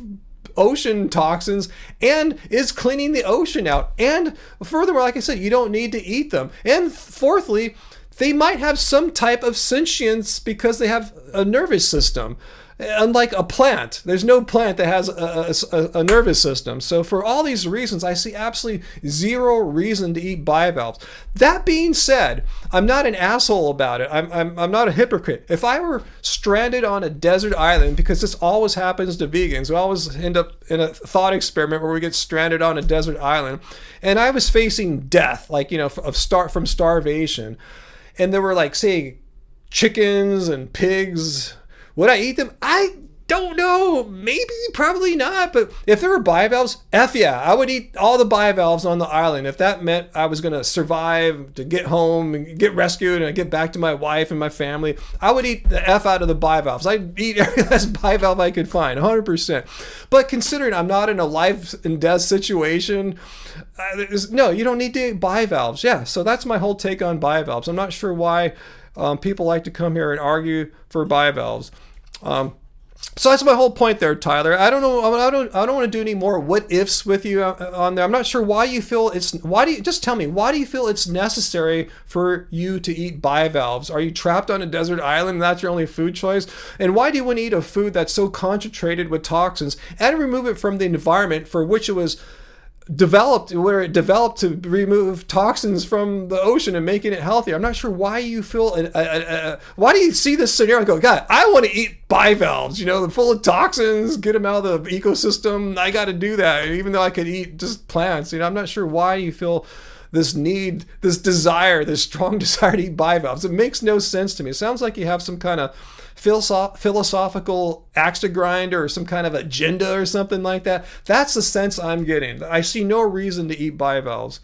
ocean toxins and is cleaning the ocean out? And furthermore, like I said, you don't need to eat them. And fourthly, they might have some type of sentience because they have a nervous system. Unlike a plant, there's no plant that has a nervous system. So for all these reasons, I see absolutely zero reason to eat bivalves. That being said, I'm not an asshole about it. I'm not a hypocrite. If I were stranded on a desert island, because this always happens to vegans, we always end up in a thought experiment where we get stranded on a desert island, and I was facing death, like, you know, from starvation, and there were, like, say, chickens and pigs. Would I eat them? I don't know. Maybe, probably not. But if there were bivalves, F yeah, I would eat all the bivalves on the island. If that meant I was going to survive, to get home and get rescued and get back to my wife and my family, I would eat the F out of the bivalves. I'd eat every last bivalve I could find, 100%. But considering I'm not in a life and death situation, no, you don't need to eat bivalves. Yeah, so that's my whole take on bivalves. I'm not sure why people like to come here and argue for bivalves. So that's my whole point there, Tyler. I don't know. I don't want to do any more what ifs with you on there. I'm not sure why you feel just tell me, why do you feel it's necessary for you to eat bivalves? Are you trapped on a desert island and that's your only food choice? And why do you want to eat a food that's so concentrated with toxins and remove it from the environment for which it was developed, where it developed to remove toxins from the ocean and making it healthier? I'm not sure why you feel why do you see this scenario and go, God, I want to eat bivalves, you know, they're full of toxins, get them out of the ecosystem. I got to do that, even though I could eat just plants. You know, I'm not sure why you feel this need, this desire, this strong desire to eat bivalves. It makes no sense to me. It sounds like you have some kind of philosophical axe to grind or some kind of agenda or something like that. That's the sense I'm getting. I see no reason to eat bivalves.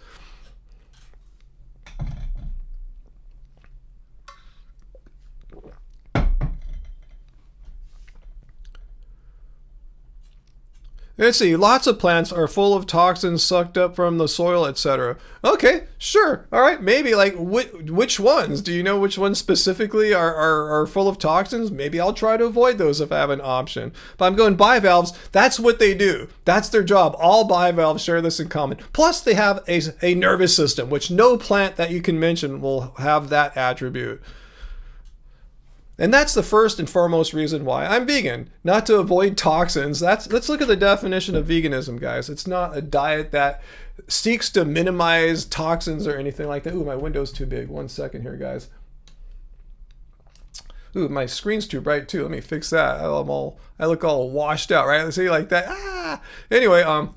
Let's see, lots of plants are full of toxins sucked up from the soil, etc. Okay, sure. All right, maybe, like, which ones? Do you know which ones specifically are full of toxins? Maybe I'll try to avoid those if I have an option. But I'm going bivalves, that's what they do. That's their job. All bivalves share this in common. Plus, they have a nervous system, which no plant that you can mention will have that attribute. And that's the first and foremost reason why I'm vegan, not to avoid toxins. Let's look at the definition of veganism, guys. It's not a diet that seeks to minimize toxins or anything like that. Ooh, my window's too big. 1 second here, guys. Ooh, my screen's too bright too. Let me fix that. I look all washed out, right? Let's see, like that. Anyway, what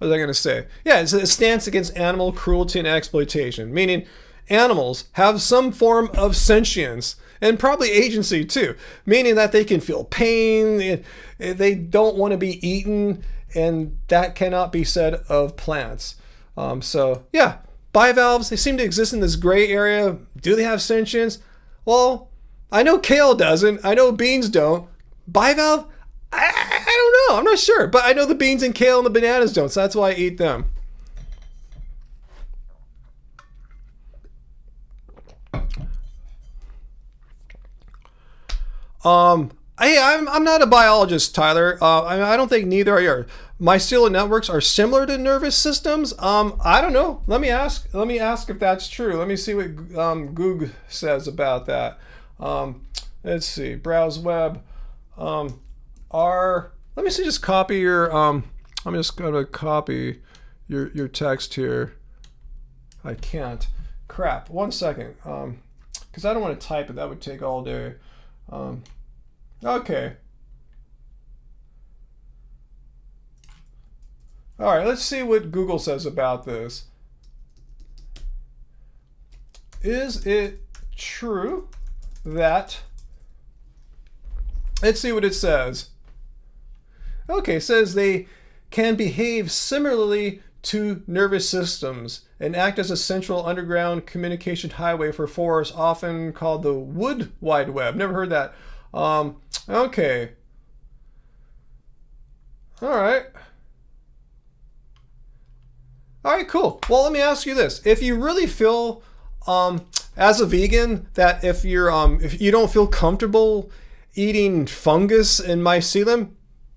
was I gonna say? Yeah, it's a stance against animal cruelty and exploitation, meaning animals have some form of sentience and probably agency too, meaning that they can feel pain, they don't want to be eaten, and that cannot be said of plants. So yeah, bivalves, they seem to exist in this gray area. Do they have sentience? Well, I know kale doesn't, I know beans don't. Bivalve, I don't know, I'm not sure, but I know the beans and kale and the bananas don't, so that's why I eat them. I'm not a biologist, Tyler. I don't think neither are you. Mycelium networks are similar to nervous systems. I don't know. Let me ask if that's true. Let me see what Google says about that. Let's see. Browse web. Let me see. Just copy your. I'm just gonna copy your text here. I can't. Crap. 1 second. Because I don't want to type it. That would take all day. Okay. All right, let's see what Google says about this. Is it true that, let's see what it says. Okay, it says they can behave similarly to nervous systems and act as a central underground communication highway for forests, often called the Wood Wide Web. Never heard that. Okay. All right, cool. Well, let me ask you this. If you really feel, as a vegan, that if you don't feel comfortable eating fungus and mycelium,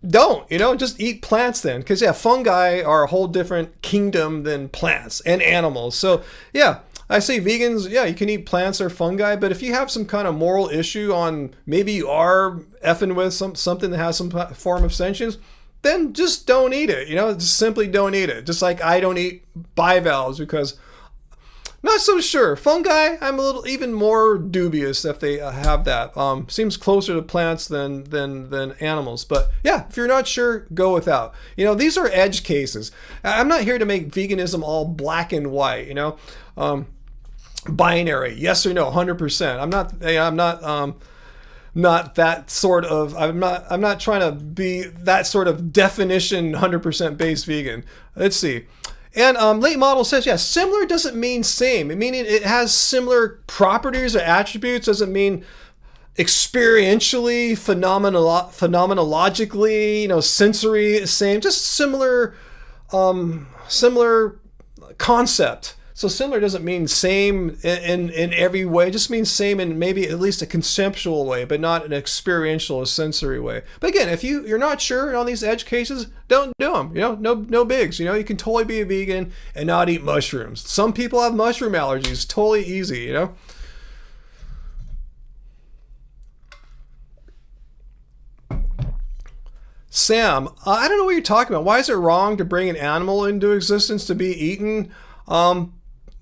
don't, just eat plants then. Because, yeah, fungi are a whole different kingdom than plants and animals. So, yeah, I say vegans, yeah, you can eat plants or fungi, but if you have some kind of moral issue on maybe you are effing with something that has some form of sentience, then just don't eat it. Just simply don't eat it. Just like I don't eat bivalves because not so sure. Fungi, I'm a little even more dubious if they have that. Seems closer to plants than animals. But yeah, if you're not sure, go without. These are edge cases. I'm not here to make veganism all black and white. Binary, yes or no, 100%. Not that sort of. I'm not trying to be that sort of definition 100% based vegan. Let's see. And late model says, yeah, similar doesn't mean same. Meaning it has similar properties or attributes. Doesn't mean experientially, phenomenologically, sensory, same. Just similar concept. So similar doesn't mean same in every way. It just means same in maybe at least a conceptual way, but not an experiential or sensory way. But again, if you're not sure on these edge cases, don't do them. No bigs. You can totally be a vegan and not eat mushrooms. Some people have mushroom allergies. Totally easy. Sam, I don't know what you're talking about. Why is it wrong to bring an animal into existence to be eaten?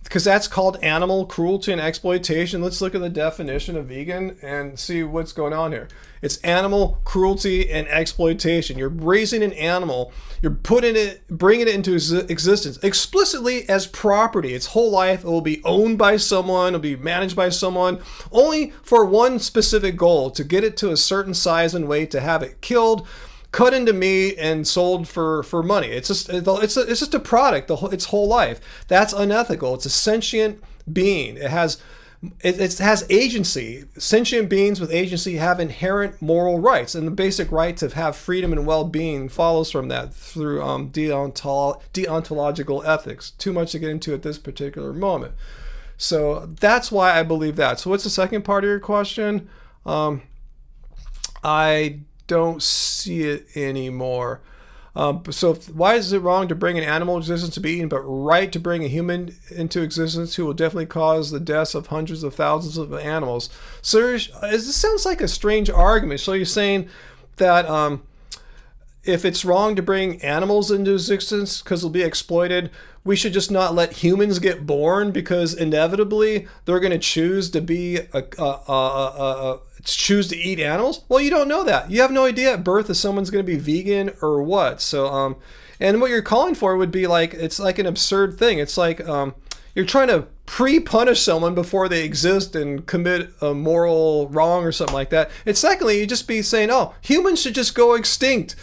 Because that's called animal cruelty and exploitation. Let's look at the definition of vegan and see what's going on here. It's animal cruelty and exploitation. You're raising an animal, you're bringing it into existence explicitly as property. Its whole life, it will be owned by someone, it'll be managed by someone, only for one specific goal: to get it to a certain size and weight, to have it killed, cut into meat and sold for money. It's just a product. Its whole life. That's unethical. It's a sentient being. It has agency. Sentient beings with agency have inherent moral rights, and the basic right to have freedom and well-being follows from that through deontological ethics. Too much to get into at this particular moment. So that's why I believe that. So what's the second part of your question? I don't see it anymore. So why is it wrong to bring an animal into existence to be eaten, but right to bring a human into existence who will definitely cause the deaths of hundreds of thousands of animals? So this sounds like a strange argument. So you're saying that if it's wrong to bring animals into existence because they'll be exploited, we should just not let humans get born because inevitably they're going to choose to be choose to eat animals? Well, you don't know that. You have no idea at birth if someone's going to be vegan or what. So, and what you're calling for would be like, it's like an absurd thing. It's like you're trying to pre-punish someone before they exist and commit a moral wrong or something like that. And secondly, you just be saying, oh, humans should just go extinct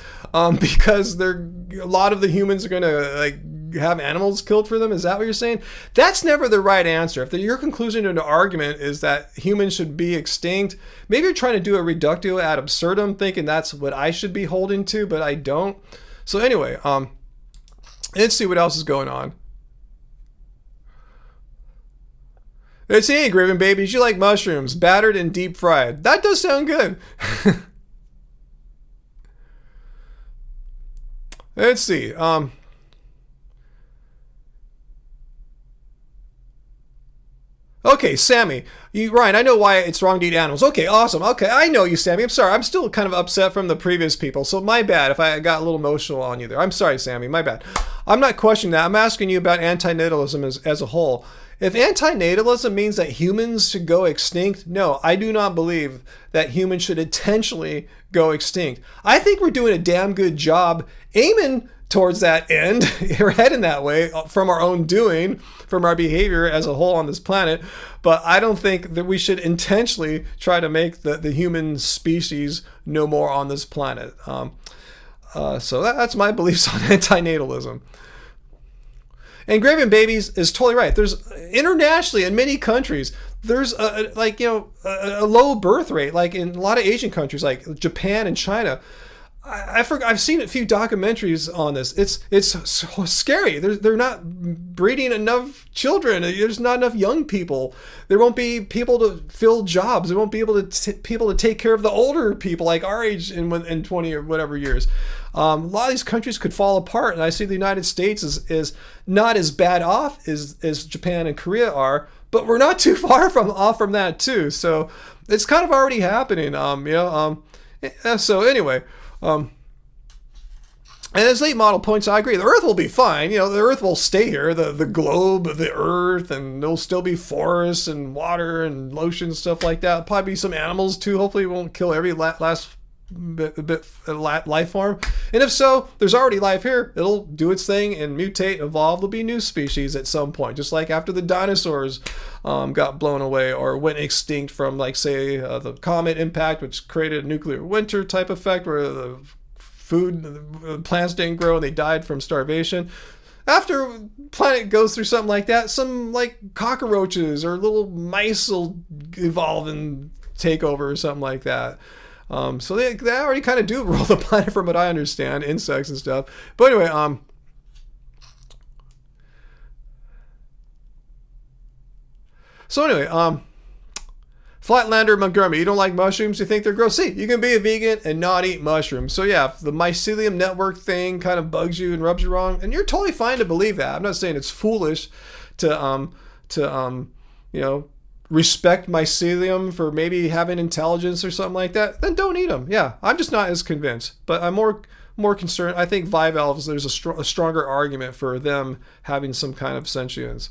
because a lot of the humans are going to have animals killed for them. Is that what you're saying? That's never the right answer. If your conclusion to an argument is that humans should be extinct, maybe you're trying to do a reductio ad absurdum, thinking that's what I should be holding to, but I don't. So anyway, let's see what else is going on. Let's see, hey, Graven babies, you like mushrooms, battered and deep fried. That does sound good. Let's see. Okay, Sammy. Ryan, I know why it's wrong to eat animals. Okay, awesome. Okay, I know you, Sammy. I'm sorry. I'm still kind of upset from the previous people, so my bad if I got a little emotional on you there. I'm sorry, Sammy. My bad. I'm not questioning that. I'm asking you about anti-natalism as a whole. If anti-natalism means that humans should go extinct, no, I do not believe that humans should intentionally go extinct. I think we're doing a damn good job aiming towards that end. We're heading that way from our own doing, from our behavior as a whole on this planet. But I don't think that we should intentionally try to make the human species no more on this planet. So that's my beliefs on anti-natalism. And Graven Babies is totally right. There's internationally in many countries, there's a low birth rate, like in a lot of Asian countries, like Japan and China. I've seen a few documentaries on this. It's so scary. They're not breeding enough children. There's not enough young people. There won't be people to fill jobs. There won't be able to people to take care of the older people like our age in 20 or whatever years. A lot of these countries could fall apart, and I see the United States is not as bad off as Japan and Korea are, but we're not too far off from that too. So it's kind of already happening. So anyway. And as late model points, I agree. The Earth will be fine. The Earth will stay here. The globe of the Earth, and there'll still be forests and water and ocean stuff like that. Probably be some animals too. Hopefully, it won't kill every last bit life form. And if so, there's already life here. It'll do its thing and mutate, evolve. There'll be new species at some point, just like after the dinosaurs got blown away or went extinct from, like, say, the comet impact, which created a nuclear winter type effect where the plants didn't grow and they died from starvation. After a planet goes through something like that, some like cockroaches or little mice will evolve and take over or something like that. So they already kind of do rule the planet from what I understand, insects and stuff. But anyway, Flatlander Montgomery, you don't like mushrooms? You think they're gross? See, you can be a vegan and not eat mushrooms. So yeah, if the mycelium network thing kind of bugs you and rubs you wrong, and you're totally fine to believe that. I'm not saying it's foolish to respect mycelium for maybe having intelligence or something like that, then don't eat them. Yeah, I'm just not as convinced. But I'm more concerned. I think bivalves, there's a stronger argument for them having some kind of sentience.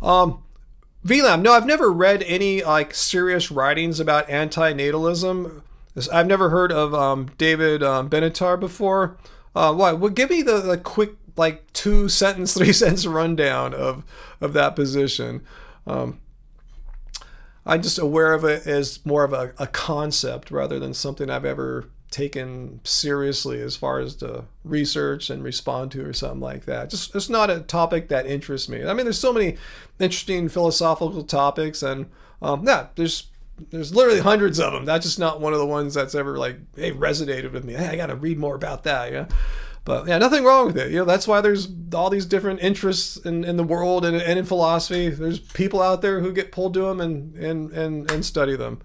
VLAM, no, I've never read any like serious writings about anti-natalism. I've never heard of David Benatar before. What? Well, give me the quick, like, 2-sentence, 3-sentence rundown of that position. I'm just aware of it as more of a concept rather than something I've ever taken seriously as far as to research and respond to or something like that. Just it's not a topic that interests me. I mean, there's so many interesting philosophical topics, and there's literally hundreds of them. That's just not one of the ones that's ever like, hey, resonated with me. Hey, I got to read more about that. But yeah, nothing wrong with it. That's why there's all these different interests in the world and in philosophy. There's people out there who get pulled to them and study them.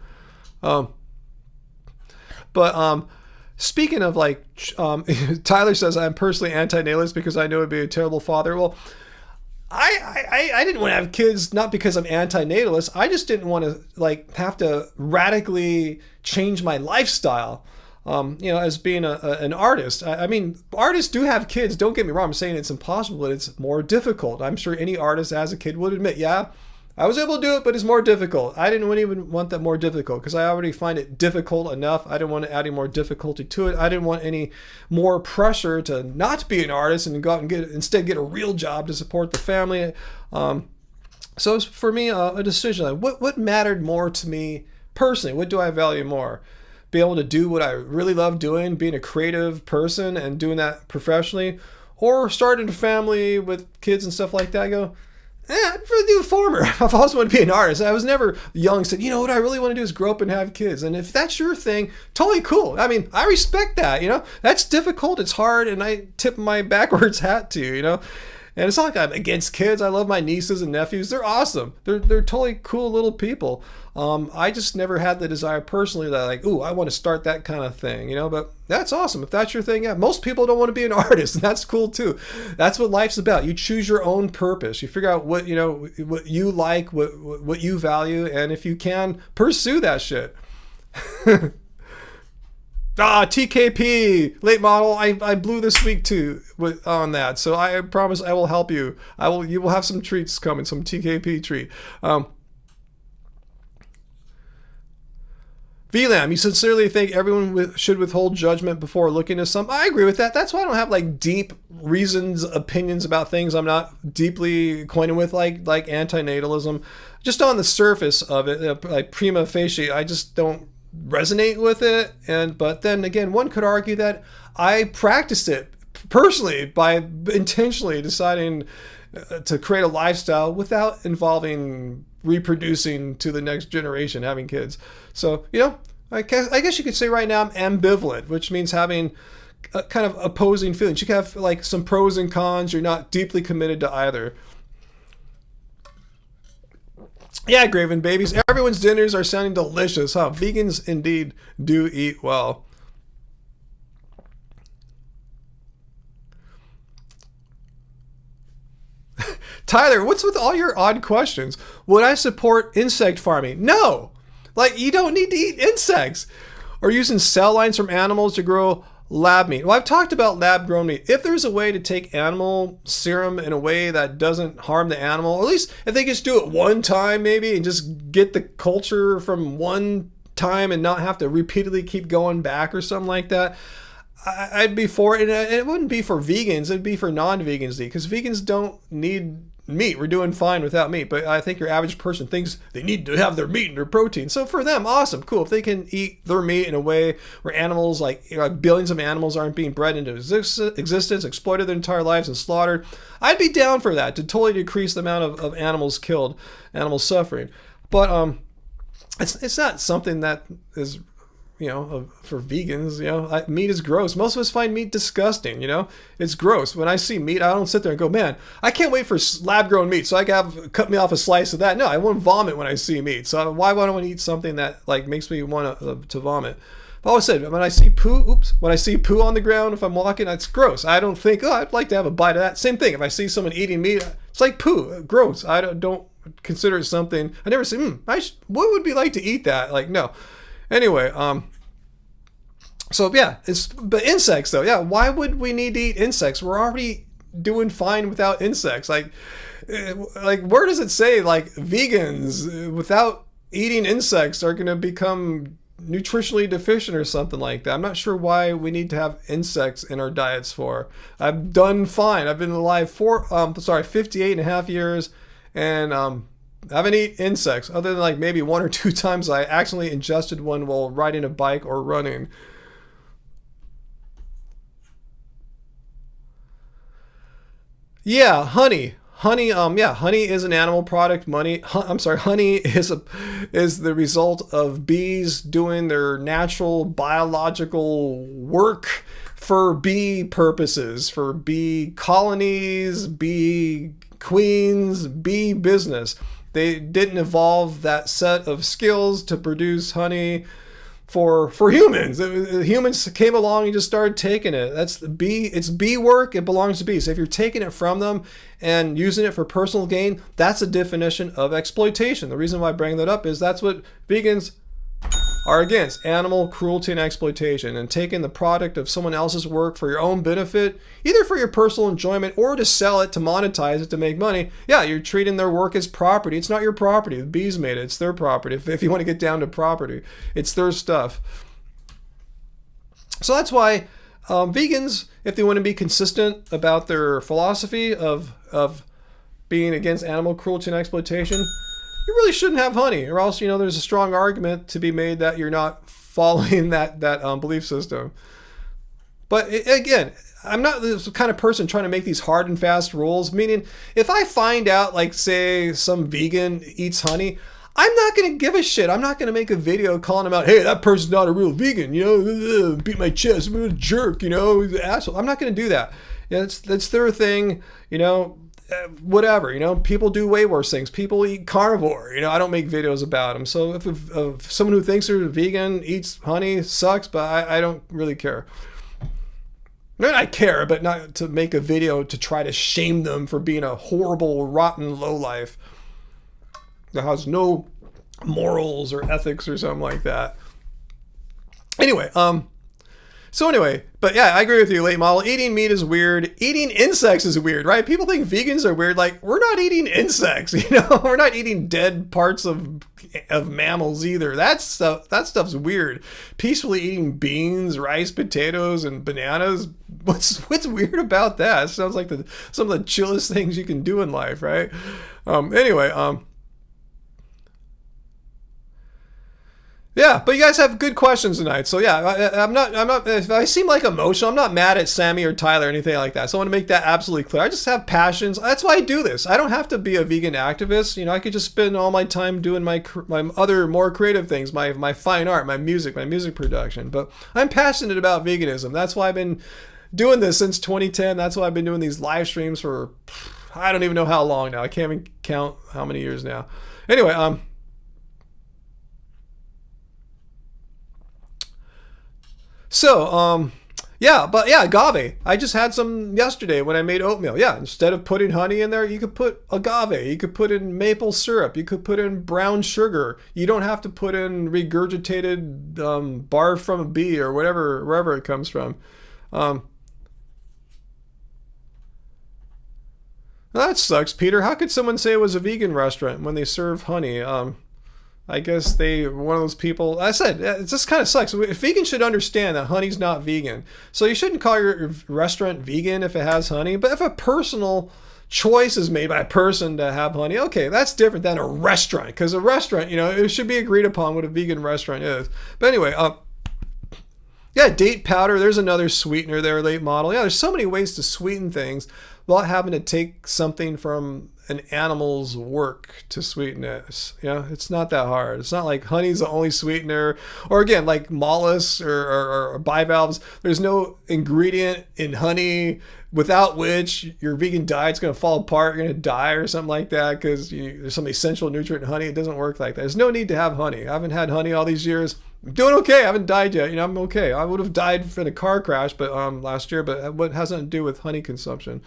Speaking of, like, Tyler says, I'm personally anti-natalist because I know it'd be a terrible father. Well, I didn't want to have kids, not because I'm anti-natalist. I just didn't want to, like, have to radically change my lifestyle. As being an artist. I mean, artists do have kids. Don't get me wrong. I'm saying it's impossible, but it's more difficult. I'm sure any artist as a kid would admit, yeah, I was able to do it, but it's more difficult. I didn't even want that more difficult because I already find it difficult enough. I didn't want to add any more difficulty to it. I didn't want any more pressure to not be an artist and go out and instead get a real job to support the family. So it's for me a decision. Like, what mattered more to me personally? What do I value more? Be able to do what I really love doing, being a creative person and doing that professionally, or starting a family with kids and stuff like that. I go, I'd really do the former. I've always wanted to be an artist. I was never young and said, what I really want to do is grow up and have kids. And if that's your thing, totally cool. I mean, I respect that, that's difficult. It's hard. And I tip my backwards hat to you, And it's not like I'm against kids. I love my nieces and nephews. They're awesome. They're totally cool little people. I just never had the desire personally that I want to start that kind of thing, but that's awesome. If that's your thing, yeah, most people don't want to be an artist, and that's cool too. That's what life's about. You choose your own purpose. You figure out what you like, what you value, and if you can, pursue that shit. TKP, late model. I blew this week too on that, so I promise I will help you. You will have some treats coming, some TKP treat. VLAM, you sincerely think everyone should withhold judgment before looking at something? I agree with that. That's why I don't have like deep reasons, opinions about things I'm not deeply acquainted with, like anti-natalism. Just on the surface of it, like prima facie, I just don't resonate with it. But then again, one could argue that I practiced it personally by intentionally deciding to create a lifestyle without involving reproducing to the next generation, having kids. So, I guess you could say right now I'm ambivalent, which means having kind of opposing feelings. You can have like some pros and cons. You're not deeply committed to either. Yeah, Graven babies. Everyone's dinners are sounding delicious, huh? Vegans indeed do eat well. Tyler, what's with all your odd questions? Would I support insect farming? No! Like, you don't need to eat insects. Or using cell lines from animals to grow lab meat. Well, I've talked about lab grown meat. If there's a way to take animal serum in a way that doesn't harm the animal, or at least if they just do it one time maybe and just get the culture from one time and not have to repeatedly keep going back or something like that, I'd be for it. And it wouldn't be for vegans, it'd be for non-vegans, because vegans don't need meat. We're doing fine without meat, but I think your average person thinks they need to have their meat and their protein. So for them, awesome, cool. If they can eat their meat in a way where animals, like billions of animals, aren't being bred into existence, exploited their entire lives and slaughtered, I'd be down for that, to totally decrease the amount of animals killed, animals suffering. But it's not something that is, for vegans. Meat is gross. Most of us find meat disgusting. It's gross. When I see meat, I don't sit there and go, man, I can't wait for lab-grown meat so I can cut me off a slice of that. No, I won't vomit when I see meat. So why would I want to eat something that makes me want to vomit? I've always said, when I see poo on the ground, if I'm walking, it's gross. I don't think, I'd like to have a bite of that. Same thing. If I see someone eating meat, it's like poo, gross. I don't consider it something. I never say, what would it be like to eat that? No. Anyway, so yeah, but insects though, yeah, why would we need to eat insects? We're already doing fine without insects. Where does it say vegans without eating insects are going to become nutritionally deficient or something like that? I'm not sure why we need to have insects in our diets for. I've done fine. I've been alive 58 and a half years, and I haven't eaten insects other than maybe one or two times I accidentally ingested one while riding a bike or running. Yeah, honey. Honey is an animal product. Honey is the result of bees doing their natural biological work for bee purposes, for bee colonies, bee queens, bee business. They didn't evolve that set of skills to produce honey for humans. Humans came along and just started taking it. It's bee work. It belongs to bees. So if you're taking it from them and using it for personal gain, that's a definition of exploitation. The reason why I bring that up is that's what vegans are against: animal cruelty and exploitation, and taking the product of someone else's work for your own benefit, either for your personal enjoyment or to sell it, to monetize it, to make money. Yeah, you're treating their work as property. It's not your property. The bees made it. It's their property. If you want to get down to property, it's their stuff. So that's why vegans, if they want to be consistent about their philosophy of being against animal cruelty and exploitation, you really shouldn't have honey, or else, there's a strong argument to be made that you're not following that belief system. But again, I'm not the kind of person trying to make these hard and fast rules, meaning if I find out, say, some vegan eats honey, I'm not going to give a shit. I'm not going to make a video calling them out, hey, that person's not a real vegan, beat my chest, I'm a jerk, he's an asshole. I'm not going to do that. That's their thing, whatever, people do way worse things. People eat carnivore, I don't make videos about them. So if someone who thinks they're vegan eats honey, sucks, but I don't really care. I care, but not to make a video to try to shame them for being a horrible, rotten lowlife that has no morals or ethics or something like that. Anyway, but yeah, I agree with you, late model. Eating meat is weird. Eating insects is weird, right? People think vegans are weird. We're not eating insects, We're not eating dead parts of mammals either. That stuff's weird. Peacefully eating beans, rice, potatoes, and bananas. What's weird about that? It sounds like some of the chillest things you can do in life, right? Yeah, but you guys have good questions tonight. So yeah, I'm not, if I seem like emotional, I'm not mad at Sammy or Tyler or anything like that. So I want to make that absolutely clear. I just have passions. That's why I do this. I don't have to be a vegan activist. You know, I could just spend all my time doing my other more creative things, my fine art, my music production. But I'm passionate about veganism. That's why I've been doing this since 2010. That's why I've been doing these live streams for, I don't even know how long now. I can't even count how many years now. Anyway, So, yeah, but yeah, agave. I just had some yesterday when I made oatmeal. Yeah, instead of putting honey in there, you could put agave. You could put in maple syrup. You could put in brown sugar. You don't have to put in regurgitated barf from a bee or whatever, wherever it comes from. That sucks, Peter. How could someone say it was a vegan restaurant when they serve honey? I guess they one of those people. I said it just kind of sucks. Vegans should understand that honey's not vegan, so you shouldn't call your restaurant vegan if it has honey. But if a personal choice is made by a person to have honey, okay, that's different than a restaurant. Because a restaurant, you know, it should be agreed upon what a vegan restaurant is. But anyway, yeah, date powder. There's another sweetener there, late model. Yeah, there's so many ways to sweeten things without having to take something from an animal's work to sweeten it. Yeah, it's not that hard. It's not like honey's the only sweetener, or again, like mollusks or bivalves. There's no ingredient in honey without which your vegan diet's going to fall apart. You're going to die or something like that because there's some essential nutrient in honey. It doesn't work like that. There's no need to have honey. I haven't had honey all these years. I'm doing okay. I haven't died yet. You know, I'm okay. I would have died in a car crash, but last year. But what has nothing to do with honey consumption?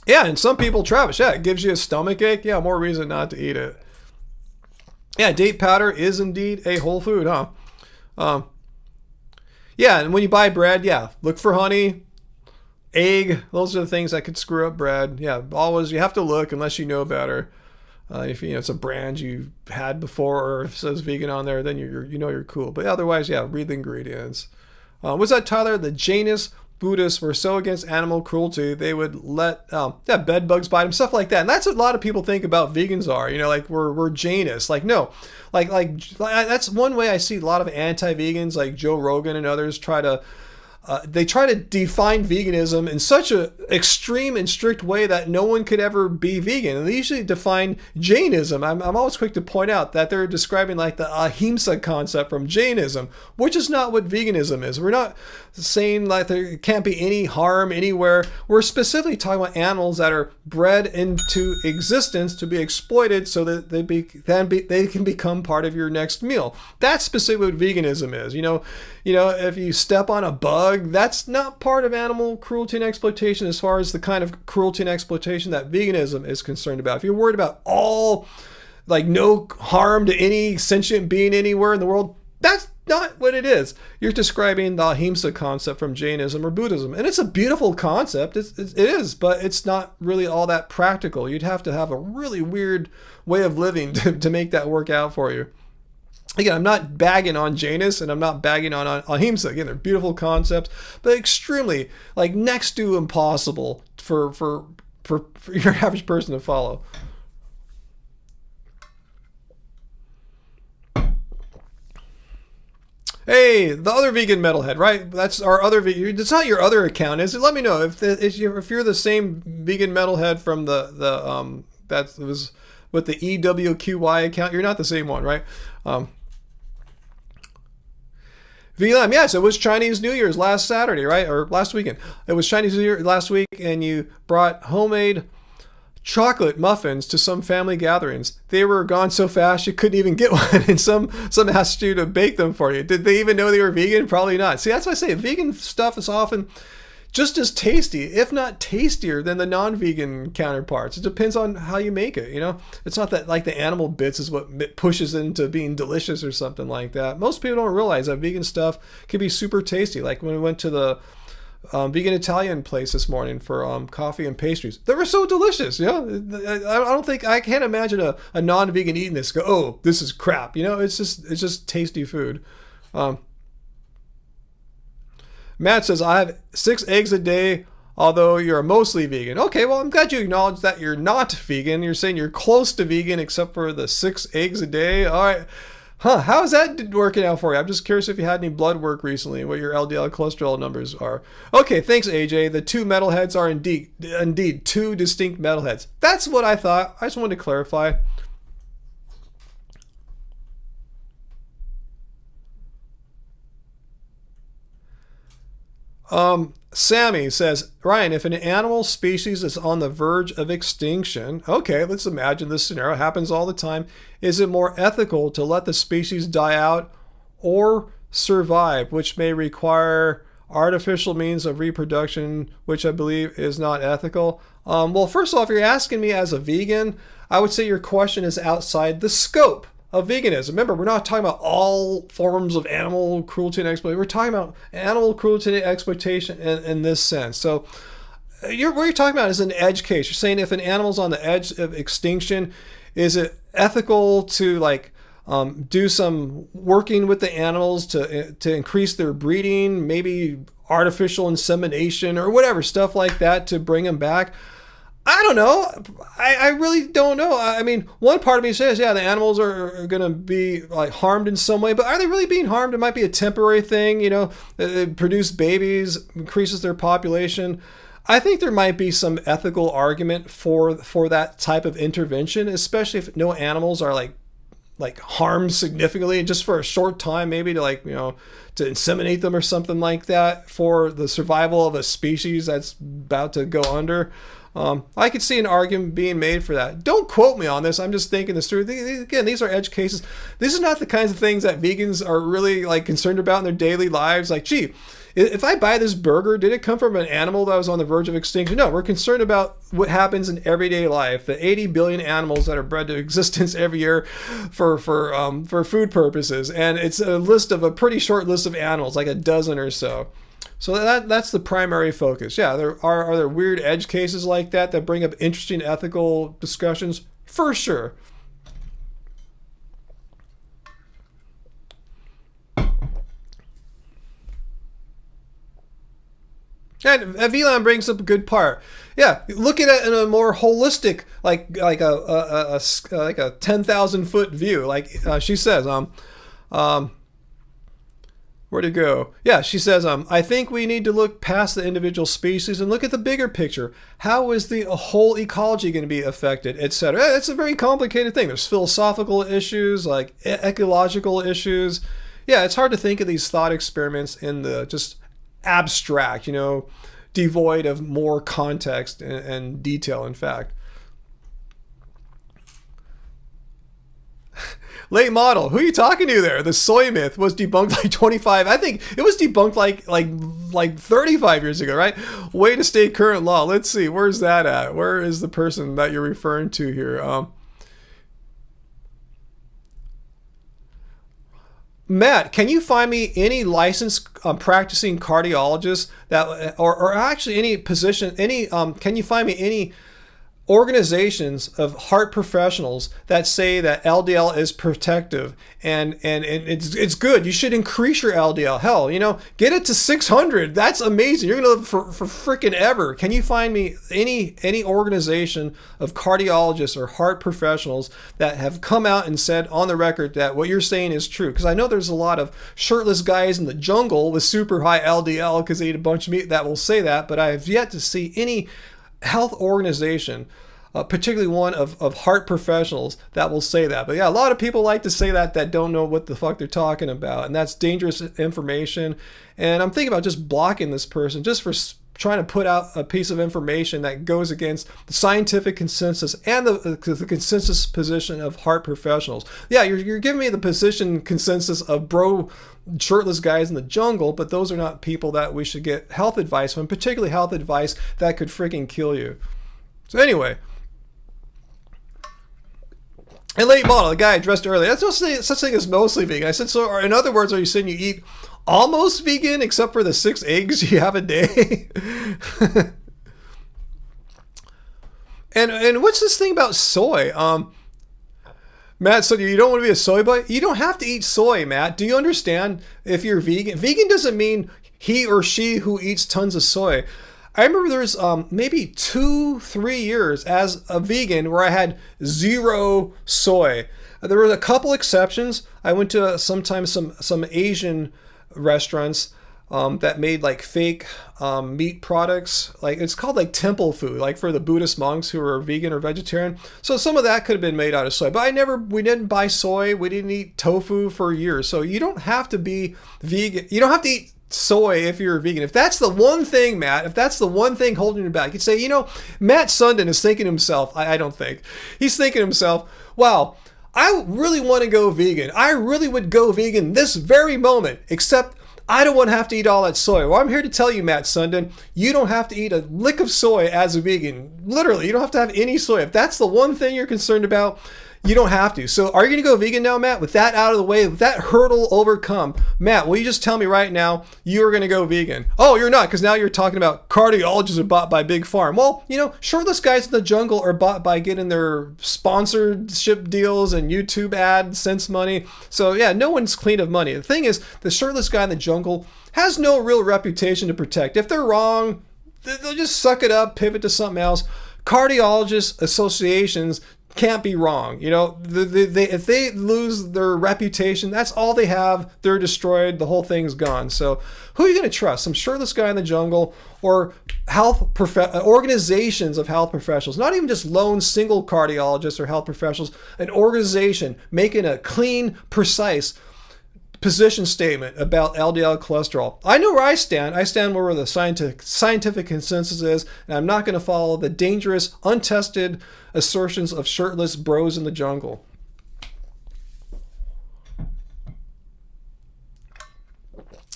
Yeah, and some people, Travis, yeah, it gives you a stomach ache. Yeah, more reason not to eat it. Yeah, date powder is indeed a whole food, huh? Yeah, and when you buy bread, yeah, look for honey, egg. Those are the things that could screw up bread. Yeah, always you have to look unless you know better. If you know it's a brand you've had before or if it says vegan on there, then you're cool. But otherwise, yeah, read the ingredients. What's that, Tyler? The Jainist Buddhists were so against animal cruelty they would let bed bugs bite them, stuff like that. And that's what a lot of people think about vegans are. You know, like we're Jainists. Like no, like that's one way I see a lot of anti-vegans like Joe Rogan and others try to. They try to define veganism in such an extreme and strict way that no one could ever be vegan. And they usually define Jainism. I'm always quick to point out that they're describing like the ahimsa concept from Jainism, which is not what veganism is. We're not saying like there can't be any harm anywhere. We're specifically talking about animals that are bred into existence to be exploited so that they can become part of your next meal. That's specifically what veganism is. You know, if you step on a bug, that's not part of animal cruelty and exploitation as far as the kind of cruelty and exploitation that veganism is concerned about. If you're worried about all, like no harm to any sentient being anywhere in the world, that's not what it is. You're describing the ahimsa concept from Jainism or Buddhism. And it's a beautiful concept. It is, but it's not really all that practical. You'd have to have a really weird way of living to make that work out for you. Again, I'm not bagging on Jainists and I'm not bagging on ahimsa. Again, they're beautiful concepts, but extremely like next to impossible for your average person to follow. Hey, the other vegan metalhead, right? That's our other vegan. It's not your other account, is it? Let me know if you're the same vegan metalhead from the that was with the EWQY account. You're not the same one, right? VLM, yes, it was Chinese New Year's last Saturday, right? Or last weekend. It was Chinese New Year last week, and you brought homemade chocolate muffins to some family gatherings. They were gone so fast you couldn't even get one, and some asked you to bake them for you. Did they even know they were vegan? Probably not. See, that's why I say vegan stuff is often just as tasty, if not tastier, than the non-vegan counterparts. It depends on how you make it, you know? It's not that like the animal bits is what pushes into being delicious or something like that. Most people don't realize that vegan stuff can be super tasty. Like when we went to the vegan Italian place this morning for coffee and pastries. They were so delicious, you know? I can't imagine a non-vegan eating this go, oh, this is crap. You know, it's just tasty food. Matt says, I have 6 eggs a day although you're mostly vegan. Okay, well, I'm glad you acknowledge that you're not vegan. You're saying you're close to vegan except for the 6 eggs a day. All right. Huh, how is that working out for you? I'm just curious if you had any blood work recently, what your LDL cholesterol numbers are. Okay, thanks, AJ. The 2 metalheads are indeed 2 distinct metalheads. That's what I thought. I just wanted to clarify. Sammy says, Ryan, if an animal species is on the verge of extinction, okay, let's imagine this scenario happens all the time. Is it more ethical to let the species die out or survive, which may require artificial means of reproduction, which I believe is not ethical? Well, first of all, if you're asking me as a vegan, I would say your question is outside the scope of veganism. Remember, we're not talking about all forms of animal cruelty and exploitation. We're talking about animal cruelty and exploitation in this sense. So what you're talking about is an edge case. You're saying if an animal's on the edge of extinction, is it ethical to do some working with the animals to increase their breeding, maybe artificial insemination or whatever, stuff like that to bring them back? I don't know. I really don't know. I mean, one part of me says, yeah, the animals are going to be harmed in some way, but are they really being harmed? It might be a temporary thing, they produce babies, increases their population. I think there might be some ethical argument for that type of intervention, especially if no animals are harmed significantly, just for a short time, maybe to to inseminate them or something like that for the survival of a species that's about to go under. I could see an argument being made for that. Don't quote me on this. I'm just thinking this through. Again, these are edge cases. These are not the kinds of things that vegans are really concerned about in their daily lives. Gee, if I buy this burger, did it come from an animal that was on the verge of extinction? No, we're concerned about what happens in everyday life. The 80 billion animals that are bred to existence every year for food purposes, and it's a list of a pretty short list of animals, like a dozen or so. So that's the primary focus. Yeah, are there weird edge cases like that bring up interesting ethical discussions? For sure. And Vilan brings up a good part. Yeah, look at it in a more holistic, like a 10,000 foot view. She says, where'd it go? Yeah, she says, I think we need to look past the individual species and look at the bigger picture. How is the whole ecology going to be affected, etc.? It's a very complicated thing. There's philosophical issues, ecological issues. Yeah, it's hard to think of these thought experiments in the just abstract, devoid of more context and detail, in fact. Late model, who are you talking to there? The soy myth was debunked 25. I think it was debunked like 35 years ago, right? Way to stay current law. Let's see, where's that at? Where is the person that you're referring to here? Matt, can you find me any licensed practicing cardiologists that, or actually any position, can you find me any organizations of heart professionals that say that LDL is protective and it's good. You should increase your LDL. Hell, get it to 600. That's amazing. You're gonna live for freaking ever. Can you find me any organization of cardiologists or heart professionals that have come out and said on the record that what you're saying is true? Because I know there's a lot of shirtless guys in the jungle with super high LDL because they eat a bunch of meat that will say that, but I have yet to see any health organization, particularly one of heart professionals, that will say that. But yeah, a lot of people like to say that don't know what the fuck they're talking about, and that's dangerous information. And I'm thinking about just blocking this person just for trying to put out a piece of information that goes against the scientific consensus and the consensus position of heart professionals. Yeah, you're giving me the position consensus of shirtless guys in the jungle, but those are not people that we should get health advice from, particularly health advice that could freaking kill you. So anyway, and late model, the guy I addressed earlier, that's no such thing as mostly vegan. I said, so in other words, are you saying you eat almost vegan except for the 6 eggs you have a day? and what's this thing about soy? Matt said, you don't want to be a soy boy? You don't have to eat soy, Matt. Do you understand if you're vegan? Vegan doesn't mean he or she who eats tons of soy. I remember there was maybe 2-3 years as a vegan where I had zero soy. There were a couple exceptions. I went to sometimes some Asian restaurants that made like fake meat products. Like it's called like temple food, like for the Buddhist monks who are vegan or vegetarian. So some of that could have been made out of soy. But we didn't buy soy. We didn't eat tofu for years. So you don't have to be vegan. You don't have to eat soy if you're a vegan. If that's the one thing, Matt, if that's the one thing holding you back, you'd say, Matt Sundin is thinking to himself, I don't think, he's thinking to himself, wow, I really want to go vegan. I really would go vegan this very moment, except I don't want to have to eat all that soy. Well, I'm here to tell you, Matt Sundin, you don't have to eat a lick of soy as a vegan. Literally, you don't have to have any soy. If that's the one thing you're concerned about, you don't have to. So are you going to go vegan now, Matt? With that out of the way, with that hurdle overcome, Matt, will you just tell me right now you're going to go vegan? Oh, you're not, because now you're talking about cardiologists are bought by Big Farm. Well, shirtless guys in the jungle are bought by getting their sponsorship deals and YouTube AdSense money. So yeah, no one's clean of money. The thing is, the shirtless guy in the jungle has no real reputation to protect. If they're wrong, they'll just suck it up, pivot to something else. Cardiologists associations can't be wrong. If they lose their reputation, that's all they have. They're destroyed. The whole thing's gone. So who are you going to trust? Some shirtless guy in the jungle or organizations of health professionals? Not even just lone single cardiologists or health professionals. An organization making a clean, precise position statement about LDL cholesterol. I know where I stand. I stand where the scientific consensus is, and I'm not going to follow the dangerous, untested assertions of shirtless bros in the jungle.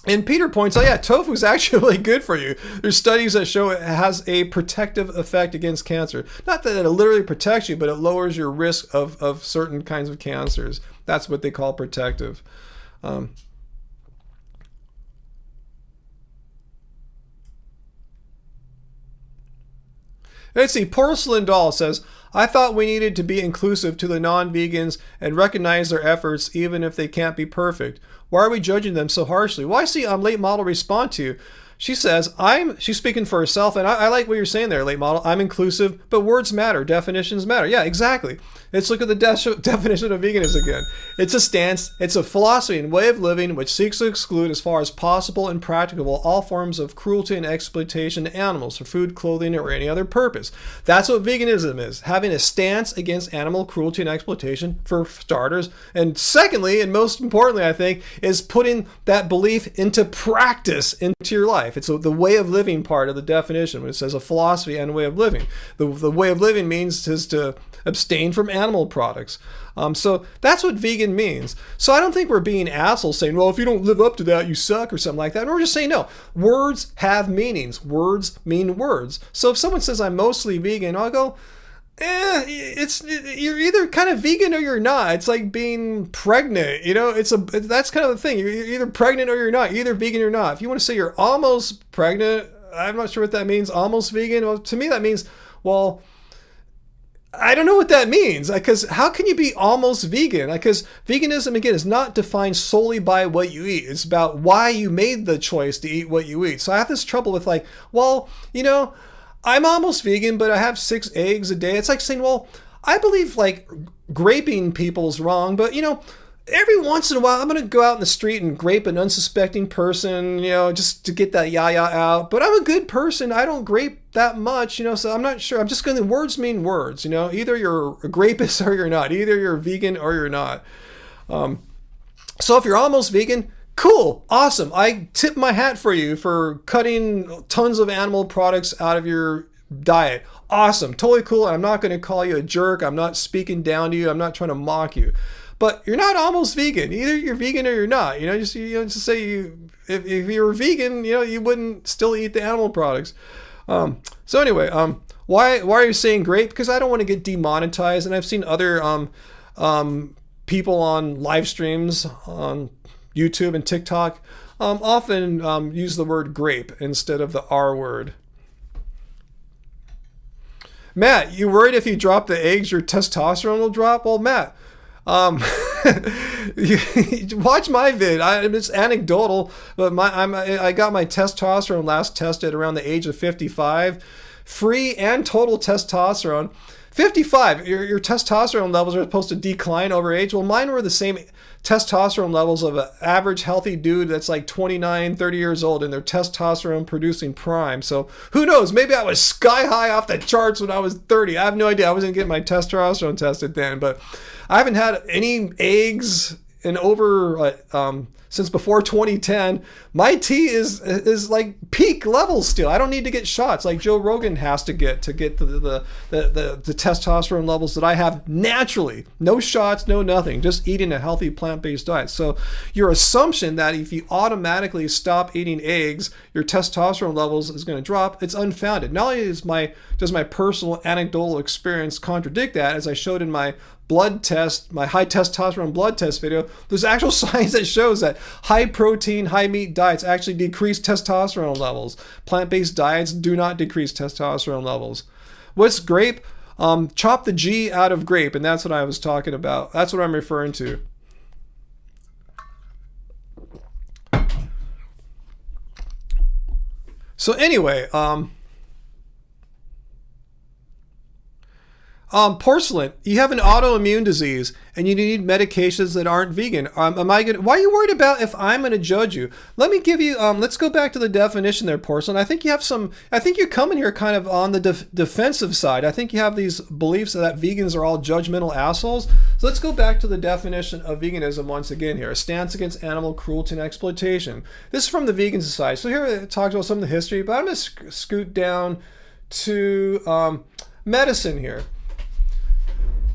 And Peter points out, yeah, tofu is actually really good for you. There's studies that show it has a protective effect against cancer. Not that it literally protects you, but it lowers your risk of certain kinds of cancers. That's what they call protective. Let's see, Porcelain Doll says, I thought we needed to be inclusive to the non-vegans and recognize their efforts even if they can't be perfect. Why are we judging them so harshly? Well, I see Late Model respond to you. She says, she's speaking for herself, and I like what you're saying there, Late Model. I'm inclusive, but words matter, definitions matter. Yeah, exactly. Let's look at the definition of veganism again. It's a stance, it's a philosophy and way of living which seeks to exclude as far as possible and practicable all forms of cruelty and exploitation to animals for food, clothing, or any other purpose. That's what veganism is, having a stance against animal cruelty and exploitation for starters. And secondly, and most importantly, I think, is putting that belief into practice into your life. It's the way of living part of the definition when it says a philosophy and a way of living. The way of living means is to abstain from animal products. So that's what vegan means. So I don't think we're being assholes saying, well, if you don't live up to that, you suck or something like that. And we're just saying, no, words have meanings. Words mean words. So if someone says I'm mostly vegan, I'll go, you're either kind of vegan or you're not. It's like being pregnant, that's kind of the thing. You're either pregnant or you're not. You're either vegan or not. If you want to say you're almost pregnant, I'm not sure what that means. Almost vegan. Well, to me, that means, well, I don't know what that means, because how can you be almost vegan? Because veganism, again, is not defined solely by what you eat. It's about why you made the choice to eat what you eat. So I have this trouble with I'm almost vegan, but I have 6 eggs a day. It's like saying, well, I believe graping people's wrong, but every once in a while, I'm going to go out in the street and grape an unsuspecting person, just to get that yah-yah out. But I'm a good person. I don't grape that much, so I'm not sure. I'm just going to, words mean words, Either you're a rapist or you're not. Either you're vegan or you're not. So if you're almost vegan, cool, awesome. I tip my hat for you for cutting tons of animal products out of your diet. Awesome, totally cool. I'm not going to call you a jerk. I'm not speaking down to you. I'm not trying to mock you. But you're not almost vegan. Either you're vegan or you're not. Just say if you were vegan, you wouldn't still eat the animal products. So anyway, why are you saying grape? Because I don't want to get demonetized, and I've seen other people on live streams on YouTube and TikTok often use the word grape instead of the R word. Matt, you worried if you drop the eggs, your testosterone will drop? Well, Matt, Watch my vid. It's anecdotal, but I got my testosterone last tested around the age of 55. Free and total testosterone. 55, your testosterone levels are supposed to decline over age. Well, mine were the same testosterone levels of an average healthy dude that's like 29, 30 years old in their testosterone producing prime. So who knows? Maybe I was sky high off the charts when I was 30. I have no idea. I wasn't getting my testosterone tested then, but I haven't had any eggs in over since before 2010. My T is like peak levels still. I don't need to get shots like Joe Rogan has to get the testosterone levels that I have naturally. No shots, no nothing, just eating a healthy plant-based diet. So your assumption that if you automatically stop eating eggs, your testosterone levels is going to drop, it's unfounded. Not only does my personal anecdotal experience contradict that, as I showed in my blood test, my high testosterone blood test video, there's actual science that shows that high protein, high meat diets actually decrease testosterone levels. Plant-based diets do not decrease testosterone levels. What's grape? Chop the G out of grape, and that's what I was talking about. That's what I'm referring to. So anyway, porcelain, you have an autoimmune disease and you need medications that aren't vegan. Why are you worried about if I'm going to judge you? Let me give you, let's go back to the definition there, porcelain. I think you're coming here kind of on the defensive side. I think you have these beliefs that vegans are all judgmental assholes. So let's go back to the definition of veganism once again here. A stance against animal cruelty and exploitation. This is from the Vegan Society. So here it talks about some of the history, but I'm going to scoot down to medicine here.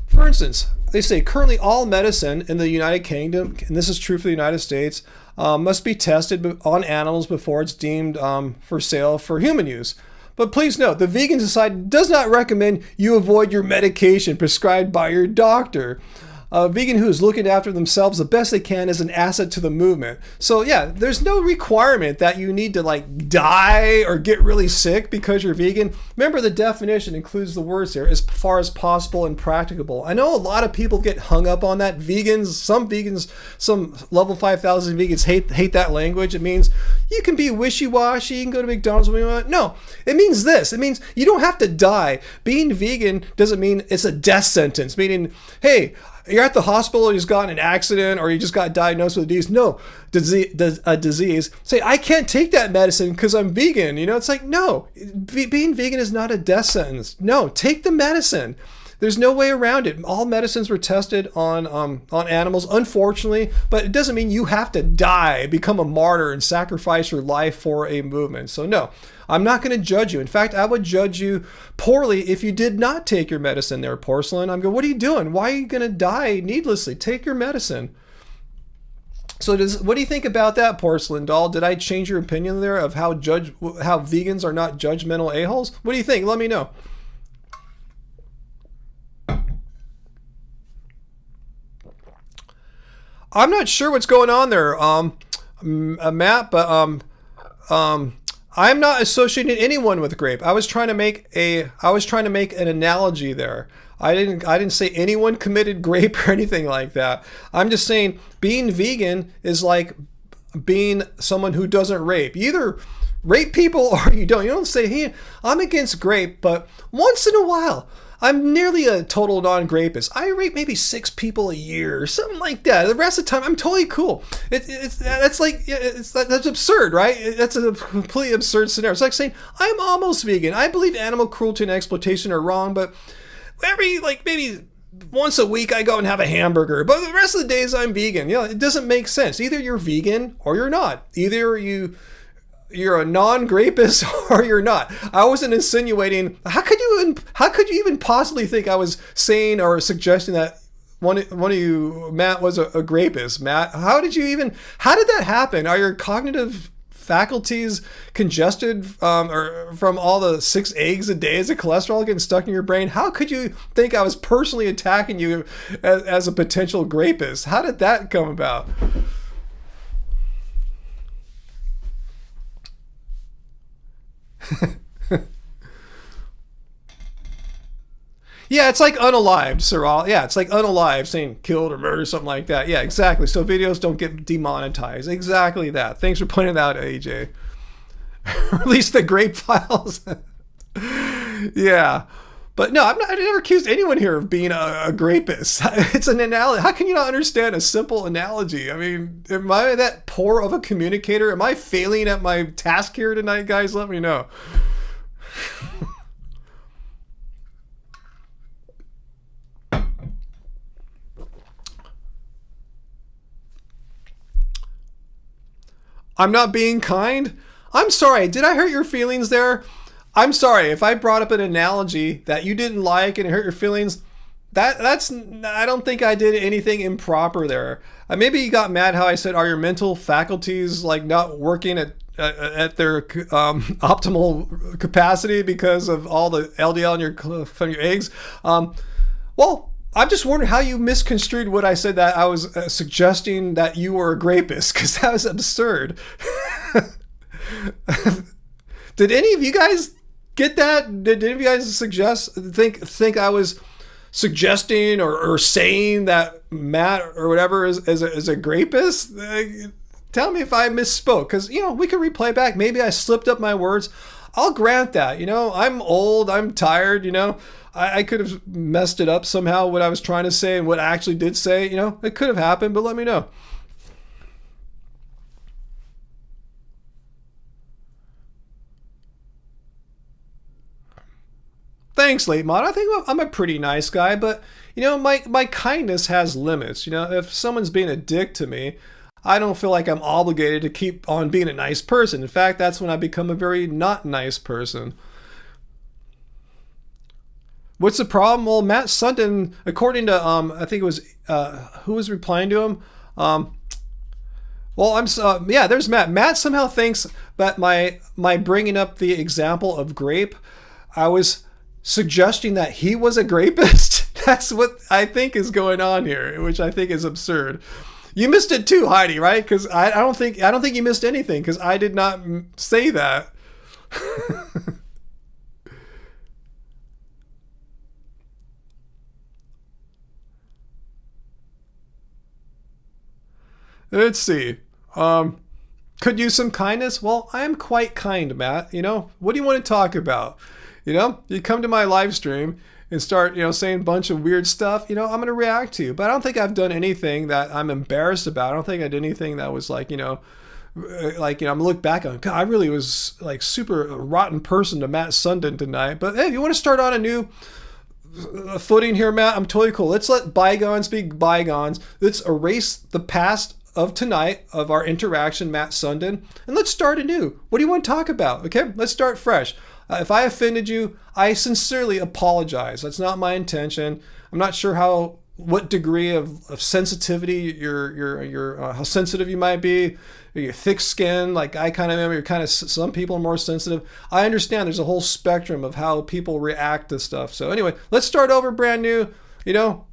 For instance, they say currently all medicine in the United Kingdom, and this is true for the United States, must be tested on animals before it's deemed for sale for human use. But please note, the Vegan Society does not recommend you avoid your medication prescribed by your doctor. A vegan who is looking after themselves the best they can is an asset to the movement. So yeah, there's no requirement that you need to like die or get really sick because you're vegan. Remember, the definition includes the words here, as far as possible and practicable. I know a lot of people get hung up on that. Some level 5,000 vegans hate that language. It means you can be wishy-washy, you can go to McDonald's when you want. No, it means this. It means you don't have to die. Being vegan doesn't mean it's a death sentence, meaning, hey, you're at the hospital, you just got in an accident, or you just got diagnosed with a disease. No, a disease. Say, I can't take that medicine because I'm vegan. You know, it's like, no, being vegan is not a death sentence. No, take the medicine. There's no way around it. All medicines were tested on animals, unfortunately, but it doesn't mean you have to die, become a martyr, and sacrifice your life for a movement. So no, I'm not going to judge you. In fact, I would judge you poorly if you did not take your medicine there, porcelain. I'm going, what are you doing? Why are you going to die needlessly? Take your medicine. So what do you think about that, porcelain doll? Did I change your opinion there of how vegans are not judgmental a-holes? What do you think? Let me know. I'm not sure what's going on there, Matt, but I'm not associating anyone with grape. I was trying to make an analogy there. I didn't say anyone committed grape or anything like that. I'm just saying being vegan is like being someone who doesn't rape. You either rape people or you don't. You don't say, hey, I'm against grape, but once in a while, I'm nearly a total non-grapist. I rape maybe 6 people a year or something like that. The rest of the time, I'm totally cool. That's absurd, right? That's a completely absurd scenario. It's like saying, I'm almost vegan. I believe animal cruelty and exploitation are wrong, but maybe once a week I go and have a hamburger. But the rest of the days I'm vegan. You know, it doesn't make sense. Either you're vegan or you're not. Either you're a non-grapist or you're not. I wasn't insinuating. How could you even possibly think I was saying or suggesting that one of you, Matt, was a grapist? Matt, how did that happen? Are your cognitive faculties congested or from all the 6 eggs a day? Is the cholesterol getting stuck in your brain? How could you think I was personally attacking you as a potential grapist? How did that come about? Yeah, it's like unalived, Saral. Yeah, it's like unalived, saying killed or murdered, something like that. Yeah, exactly. So videos don't get demonetized. Exactly that. Thanks for pointing that out, AJ. Release the grape files. Yeah. But no, I never accused anyone here of being a grapist. It's an analogy. How can you not understand a simple analogy? I mean, am I that poor of a communicator? Am I failing at my task here tonight, guys? Let me know. I'm not being kind. I'm sorry. Did I hurt your feelings there? I'm sorry if I brought up an analogy that you didn't like and it hurt your feelings. That's I don't think I did anything improper there. Maybe you got mad how I said, are your mental faculties like not working at their optimal capacity because of all the LDL in from your eggs? Well, I'm just wondering how you misconstrued what I said, that I was suggesting that you were a grapist, because that was absurd. Did any of you guys get that? Did any of you guys think I was suggesting or saying that Matt or whatever is a grapist? Tell me if I misspoke, because we can replay back. Maybe I slipped up my words. I'll grant that. I'm old. I'm tired. I could have messed it up somehow, what I was trying to say and what I actually did say. It could have happened, but let me know. Thanks, late mod. I think I'm a pretty nice guy, but my kindness has limits. If someone's being a dick to me, I don't feel like I'm obligated to keep on being a nice person. In fact, that's when I become a very not nice person. What's the problem? Well, Matt Sundin, according to I think it was who was replying to him. Well, there's Matt. Matt somehow thinks that my bringing up the example of grape, I was suggesting that he was a grapist. That's what I think is going on here, which I think is absurd. You missed it too, Heidi, right? Because I don't think you missed anything, because I did not say that. Let's see. Could use some kindness. Well, I am quite kind, Matt. What do you want to talk about? You come to my live stream and start, saying a bunch of weird stuff. I'm going to react to you. But I don't think I've done anything that I'm embarrassed about. I don't think I did anything that was like, I'm gonna look back on, God, I really was like super rotten person to Matt Sundin tonight. But hey, if you want to start on a new footing here, Matt, I'm totally cool. Let's let bygones be bygones. Let's erase the past of tonight, of our interaction, Matt Sundin, and let's start anew. What do you want to talk about? Okay, let's start fresh. If I offended you, I sincerely apologize. That's not my intention. I'm not sure what degree of sensitivity how sensitive you might be. You're thick skin, like I kind of am. You're kind of, some people are more sensitive. I understand there's a whole spectrum of how people react to stuff. So anyway, let's start over brand new.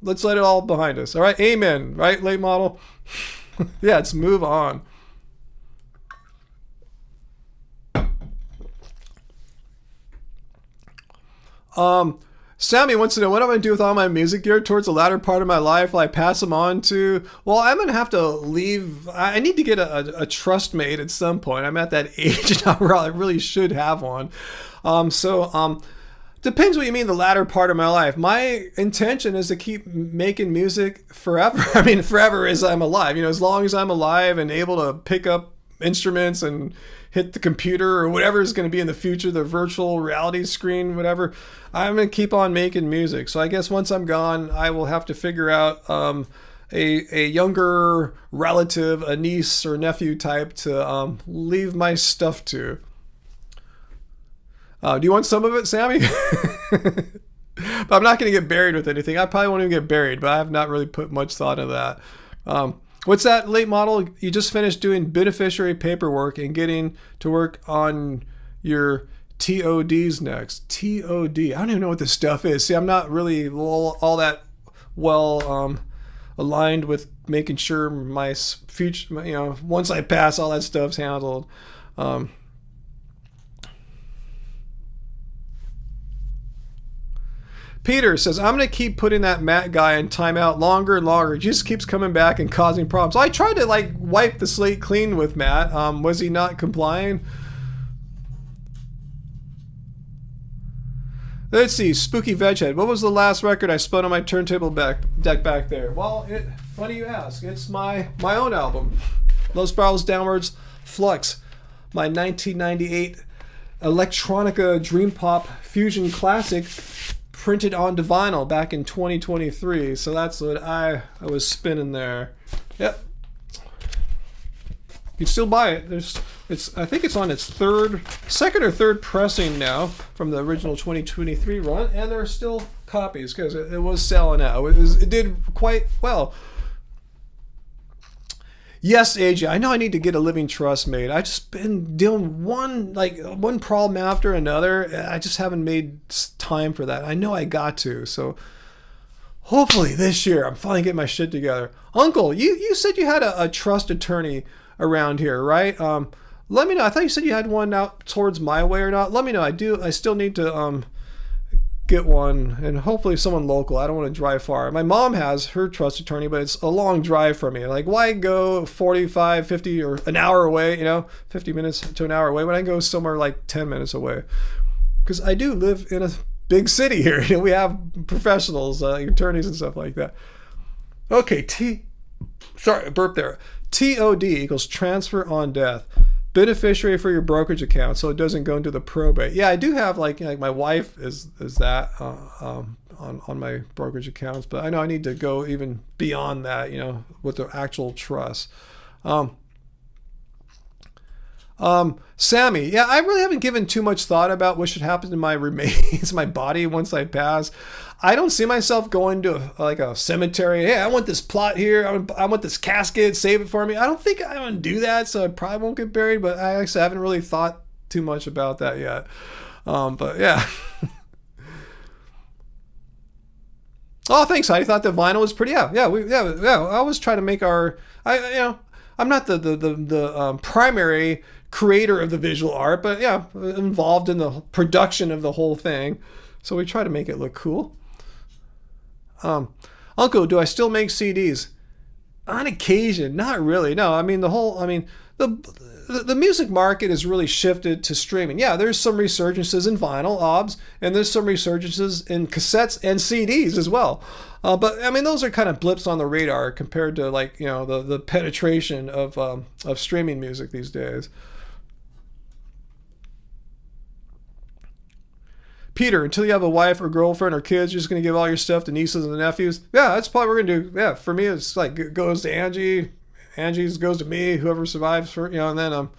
Let's let it all behind us. All right, amen. Right, late model. Yeah, let's move on. Sammy wants to know, what am I going to do with all my music gear towards the latter part of my life? Will I pass them on to... Well, I'm going to have to leave... I need to get a trust mate at some point. I'm at that age now where I really should have one. Depends what you mean, the latter part of my life. My intention is to keep making music forever. I mean, forever as I'm alive. As long as I'm alive and able to pick up instruments and hit the computer or whatever is going to be in the future, the virtual reality screen, whatever, I'm going to keep on making music. So I guess once I'm gone, I will have to figure out a younger relative, a niece or nephew type to leave my stuff to. Do you want some of it, Sammy? But I'm not going to get buried with anything. I probably won't even get buried, but I have not really put much thought into that. What's that, late model? You just finished doing beneficiary paperwork and getting to work on your TODs next. TOD. I don't even know what this stuff is. See, I'm not really all that well aligned with making sure my future, once I pass, all that stuff's handled. Peter says, I'm going to keep putting that Matt guy in timeout longer and longer. He just keeps coming back and causing problems. I tried to like wipe the slate clean with Matt. Was he not complying? Let's see, Spooky Veghead. What was the last record I spun on my turntable deck back there? Well, funny you ask. It's my own album, Low Spirals Downwards Flux, my 1998 electronica dream pop fusion classic, printed onto vinyl back in 2023. So that's what I was spinning there. Yep. You can still buy it. I think it's on its second or third pressing now from the original 2023 run, and there are still copies because it was selling out. It did quite well. Yes, AJ, I know I need to get a living trust made. I've just been dealing one problem after another. I just haven't made time for that. I know I got to, so hopefully this year I'm finally getting my shit together. Uncle, you said you had a trust attorney around here, right? Let me know. I thought you said you had one out towards my way or not. Let me know. I still need to get one, and hopefully someone local. I don't want to drive far. My mom has her trust attorney, but it's a long drive for me. Like, why go 45, 50, or an hour away, 50 minutes to an hour away when I go somewhere like 10 minutes away? Because I do live in a big city here. We have professionals, attorneys and stuff like that. Okay, sorry, I burped there. TOD equals transfer on death. Beneficiary for your brokerage account, so it doesn't go into the probate. Yeah, I do have like my wife is that on my brokerage accounts, but I know I need to go even beyond that, with the actual trust. Sammy, yeah, I really haven't given too much thought about what should happen to my remains, my body once I pass. I don't see myself going to a cemetery. Hey, I want this plot here. I want this casket. Save it for me. I don't think I want to do that, so I probably won't get buried. But I actually haven't really thought too much about that yet. But yeah. Oh, thanks, Heidi. Thought the vinyl was pretty. Yeah. I always try to make I'm not the primary creator of the visual art, but yeah, involved in the production of the whole thing. So we try to make it look cool. Uncle, do I still make CDs? On occasion, not really. No, I mean the music market has really shifted to streaming. Yeah, there's some resurgences in vinyl, OBS, and there's some resurgences in cassettes and CDs as well. But I mean, those are kind of blips on the radar compared to the penetration of streaming music these days. Peter, until you have a wife or girlfriend or kids, you're just going to give all your stuff to nieces and nephews? Yeah, that's probably what we're going to do. Yeah, for me, it's like it goes to Angie. Angie's goes to me, whoever survives for, and then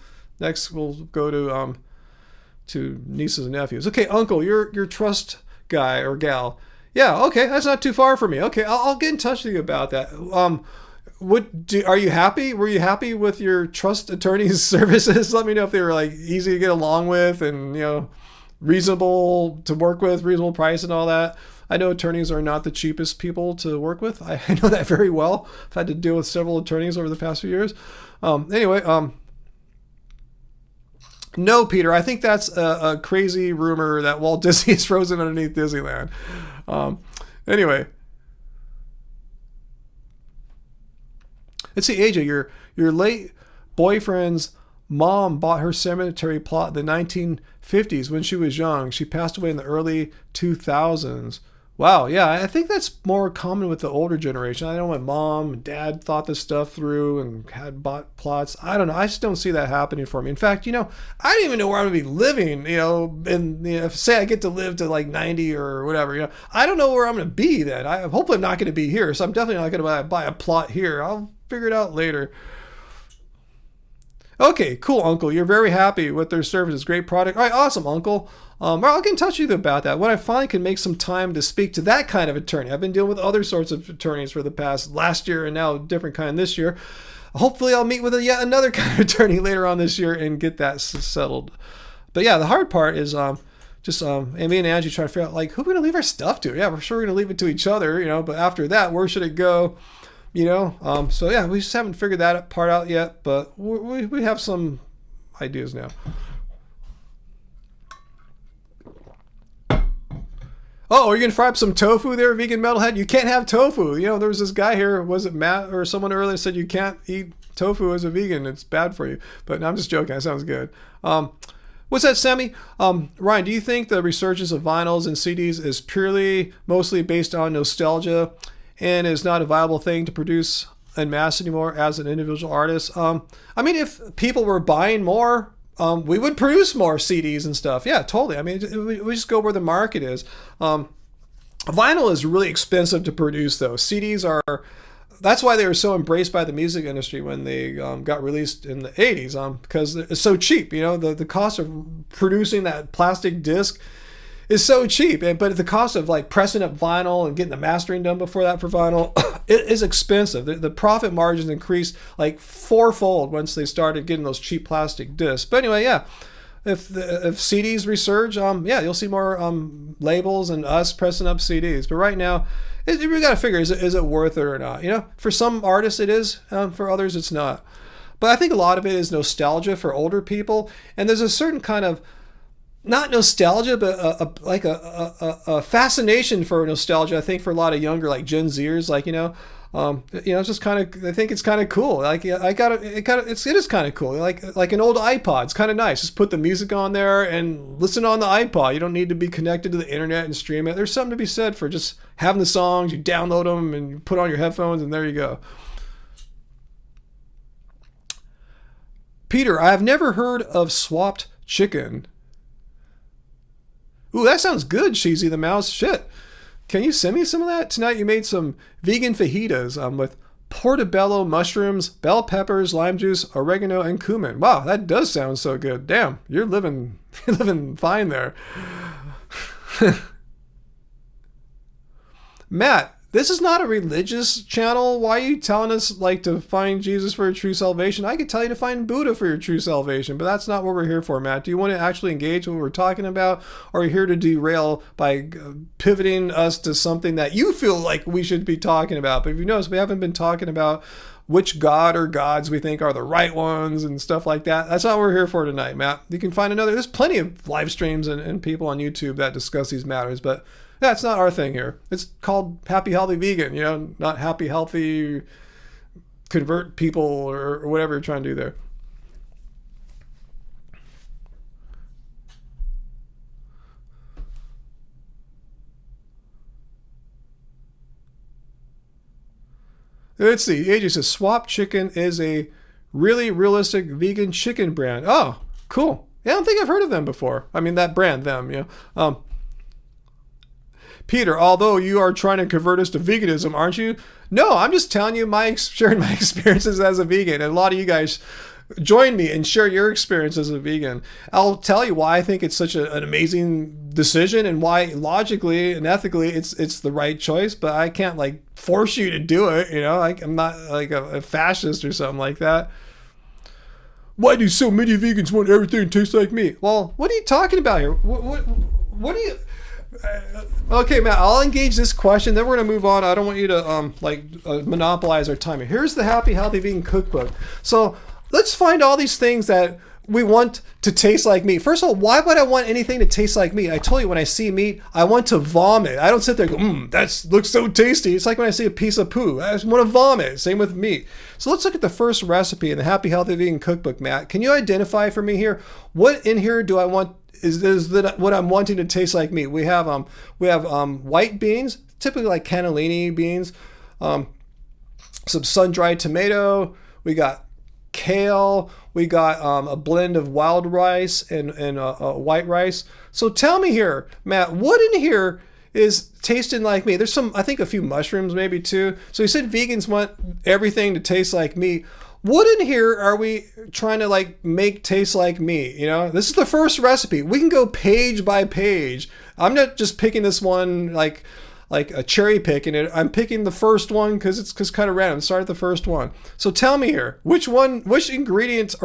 next we'll go to nieces and nephews. Okay, Uncle, you're your trust guy or gal. Yeah, okay, that's not too far for me. Okay, I'll get in touch with you about that. Are you happy? Were you happy with your trust attorney's services? Let me know if they were easy to get along with and reasonable to work with, reasonable price and all that. I know attorneys are not the cheapest people to work with. I know that very well. I've had to deal with several attorneys over the past few years. No, Peter, I think that's a crazy rumor that Walt Disney is frozen underneath Disneyland. Anyway. Let's see, AJ, your late boyfriend's mom bought her cemetery plot in the 1950s when she was young. She passed away in the early 2000s. Wow, yeah, I think that's more common with the older generation. I know my mom and dad thought this stuff through and had bought plots. I don't know. I just don't see that happening for me. In fact, I don't even know where I'm going to be living, and if say I get to live to 90 or whatever, I don't know where I'm going to be then. Hopefully I'm not going to be here, so I'm definitely not going to buy a plot here. I'll figure it out later. Okay, cool, Uncle. You're very happy with their services. Great product. All right, awesome, Uncle. I'll get in touch with you about that. When I finally can make some time to speak to that kind of attorney. I've been dealing with other sorts of attorneys for the past last year and now a different kind this year. Hopefully I'll meet with yet another kind of attorney later on this year and get that settled. But yeah, the hard part is and me and Angie trying to figure out who we're going to leave our stuff to. Yeah, we're sure we're going to leave it to each other, but after that, where should it go? So yeah, we just haven't figured that part out yet, but we have some ideas now. Oh, are you gonna fry up some tofu there, vegan metalhead? You can't have tofu. You know, there was this guy here, was it Matt or someone earlier said you can't eat tofu as a vegan. It's bad for you. But no, I'm just joking. That sounds good. What's that, Sammy? Ryan, do you think the resurgence of vinyls and CDs is purely, mostly based on nostalgia and is not a viable thing to produce en masse anymore as an individual artist? I mean, if people were buying more, we would produce more CDs and stuff. Yeah, totally. I mean, we just go where the market is. Vinyl is really expensive to produce, though. CDs are. That's why they were so embraced by the music industry when they got released in the 80s, because it's so cheap. You know, the cost of producing that plastic disc is so cheap, but the cost of like pressing up vinyl and getting the mastering done before that for vinyl, it is expensive. The profit margins increased like fourfold once they started getting those cheap plastic discs. But anyway, yeah. If CDs resurge, yeah, you'll see more labels and us pressing up CDs. But right now, we got to figure, is it worth it or not? You know, for some artists it is, for others it's not. But I think a lot of it is nostalgia for older people, and there's a certain kind of, not nostalgia, but a fascination for nostalgia. I think for a lot of younger, like Gen Zers, like it's just kind of. I think it's kind of cool. Like it is kind of cool. Like an old iPod. It's kind of nice. Just put the music on there and listen on the iPod. You don't need to be connected to the internet and stream it. There's something to be said for just having the songs. You download them and you put on your headphones, and there you go. Peter, I have never heard of swapped chicken. Ooh, that sounds good, Cheesy the Mouse. Shit. Can you send me some of that? Tonight you made some vegan fajitas with portobello mushrooms, bell peppers, lime juice, oregano, and cumin. Wow, that does sound so good. Damn, you're living fine there. Matt, this is not a religious channel. Why are you telling us like to find Jesus for your true salvation? I could tell you to find Buddha for your true salvation, but that's not what we're here for, Matt. Do you want to actually engage what we're talking about, or are you here to derail by pivoting us to something that you feel like we should be talking about? But if you notice, we haven't been talking about which god or gods we think are the right ones and stuff like that. That's not what we're here for tonight, Matt. You can find there's plenty of live streams and people on YouTube that discuss these matters, but that's not our thing here. It's called Happy Healthy Vegan, not Happy Healthy Convert People or whatever you're trying to do there. Let's see. AJ says Swap Chicken is a really realistic vegan chicken brand. Oh, cool. Yeah, I don't think I've heard of them before. I mean, that brand, them, Peter, although you are trying to convert us to veganism, aren't you? No, I'm just telling you sharing my experiences as a vegan. And a lot of you guys join me and share your experience as a vegan. I'll tell you why I think it's such an amazing decision and why logically and ethically it's the right choice, but I can't like force you to do it. Like I'm not like a fascist or something like that. Why do so many vegans want everything to taste like meat? Well, what are you talking about here? What do you... Okay, Matt, I'll engage this question, then we're going to move on. I don't want you to monopolize our time. Here's the Happy Healthy Vegan Cookbook. So let's find all these things that we want to taste like meat. First of all, why would I want anything to taste like meat? I told you when I see meat, I want to vomit. I don't sit there and go, that looks so tasty. It's like when I see a piece of poo. I just want to vomit. Same with meat. So let's look at the first recipe in the Happy Healthy Vegan Cookbook, Matt. Can you identify for me here? What in here do I want? Is that what I'm wanting to taste like meat? We have white beans, typically like cannellini beans, some sun-dried tomato. We got kale. We got a blend of wild rice and white rice. So tell me here, Matt, what in here is tasting like meat? There's I think a few mushrooms maybe too. So you said vegans want everything to taste like meat. What in here are we trying to like make taste like meat? This is the first recipe. We can go page by page. I'm not just picking this one like a cherry picking it. I'm picking the first one because it's kind of random. Start at the first one. So tell me here, which ingredients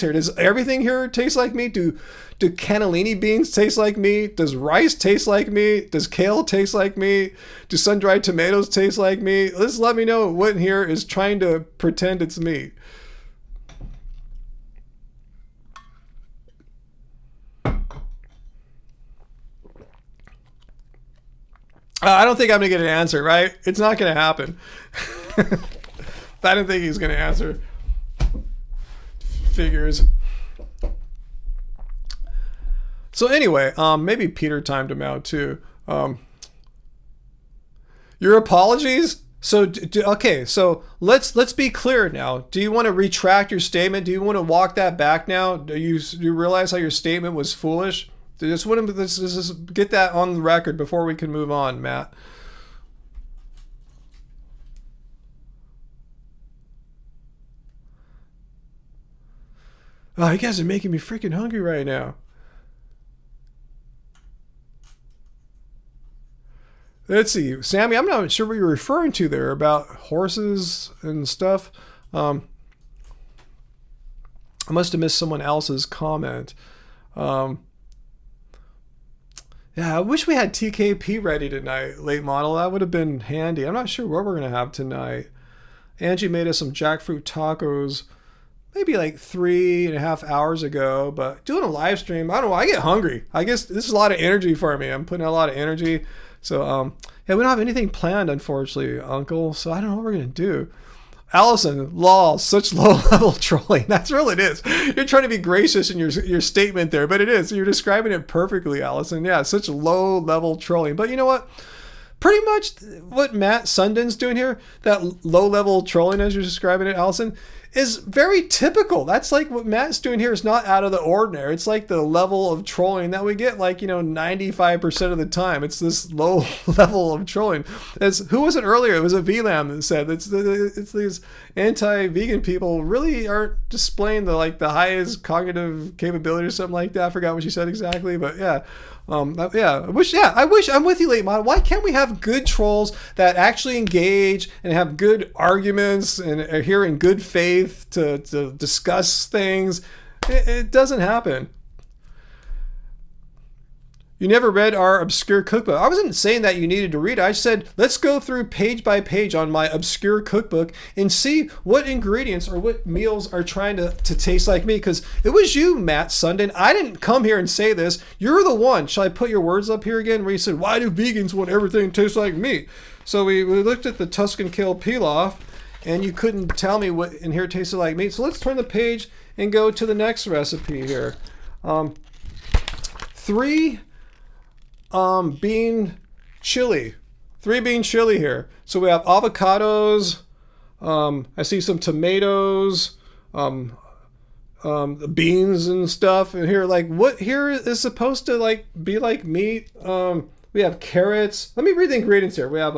here? Does everything here taste like meat? Do cannellini beans taste like meat? Does rice taste like meat? Does kale taste like meat? Do sun-dried tomatoes taste like meat? Let me know what in here is trying to pretend it's meat. I don't think I'm going to get an answer, right? It's not going to happen. I don't think he's going to answer. Figures. So anyway, maybe Peter timed him out too. Your apologies? So, okay, so let's be clear now. Do you want to retract your statement? Do you want to walk that back now? Do you realize how your statement was foolish? Let's get that on the record before we can move on, Matt. Oh, you guys are making me freaking hungry right now. Let's see, Sammy, I'm not sure what you're referring to there about horses and stuff. I must have missed someone else's comment. Yeah, I wish we had TKP ready tonight, late model. That would have been handy. I'm not sure what we're going to have tonight. Angie made us some jackfruit tacos maybe like 3.5 hours ago, but doing a live stream, I don't know, I get hungry. I guess this is a lot of energy for me. I'm putting out a lot of energy. So, yeah, we don't have anything planned, unfortunately, Uncle. So I don't know what we're going to do. Allison, lol, such low-level trolling. That's really it is. You're trying to be gracious in your statement there, but it is. You're describing it perfectly, Allison. Yeah, such low-level trolling. But you know what? Pretty much what Matt Sundin's doing here, that low-level trolling as you're describing it, Allison, is very typical. That's like what Matt's doing here is not out of the ordinary. It's like the level of trolling that we get like, 95% of the time. It's this low level of trolling. Who was it earlier? It was a VLAM that said it's these anti-vegan people really aren't displaying the highest cognitive capability or something like that. I forgot what she said exactly, but yeah. I wish I'm with you, late model. Why can't we have good trolls that actually engage and have good arguments and are here in good faith to discuss things? It doesn't happen. You never read our obscure cookbook. I wasn't saying that you needed to read it. I said, let's go through page by page on my obscure cookbook and see what ingredients or what meals are trying to taste like me. Because it was you, Matt Sundin. I didn't come here and say this. You're the one. Shall I put your words up here again? Where you said, why do vegans want everything to taste like meat? So we looked at the Tuscan kale pilaf, and you couldn't tell me what in here tasted like meat. So let's turn the page and go to the next recipe here. 3 bean chili. 3 bean chili here. So we have avocados. I see some tomatoes, beans and stuff. And here, what here is supposed to be like meat. We have carrots. Let me read the ingredients here. We have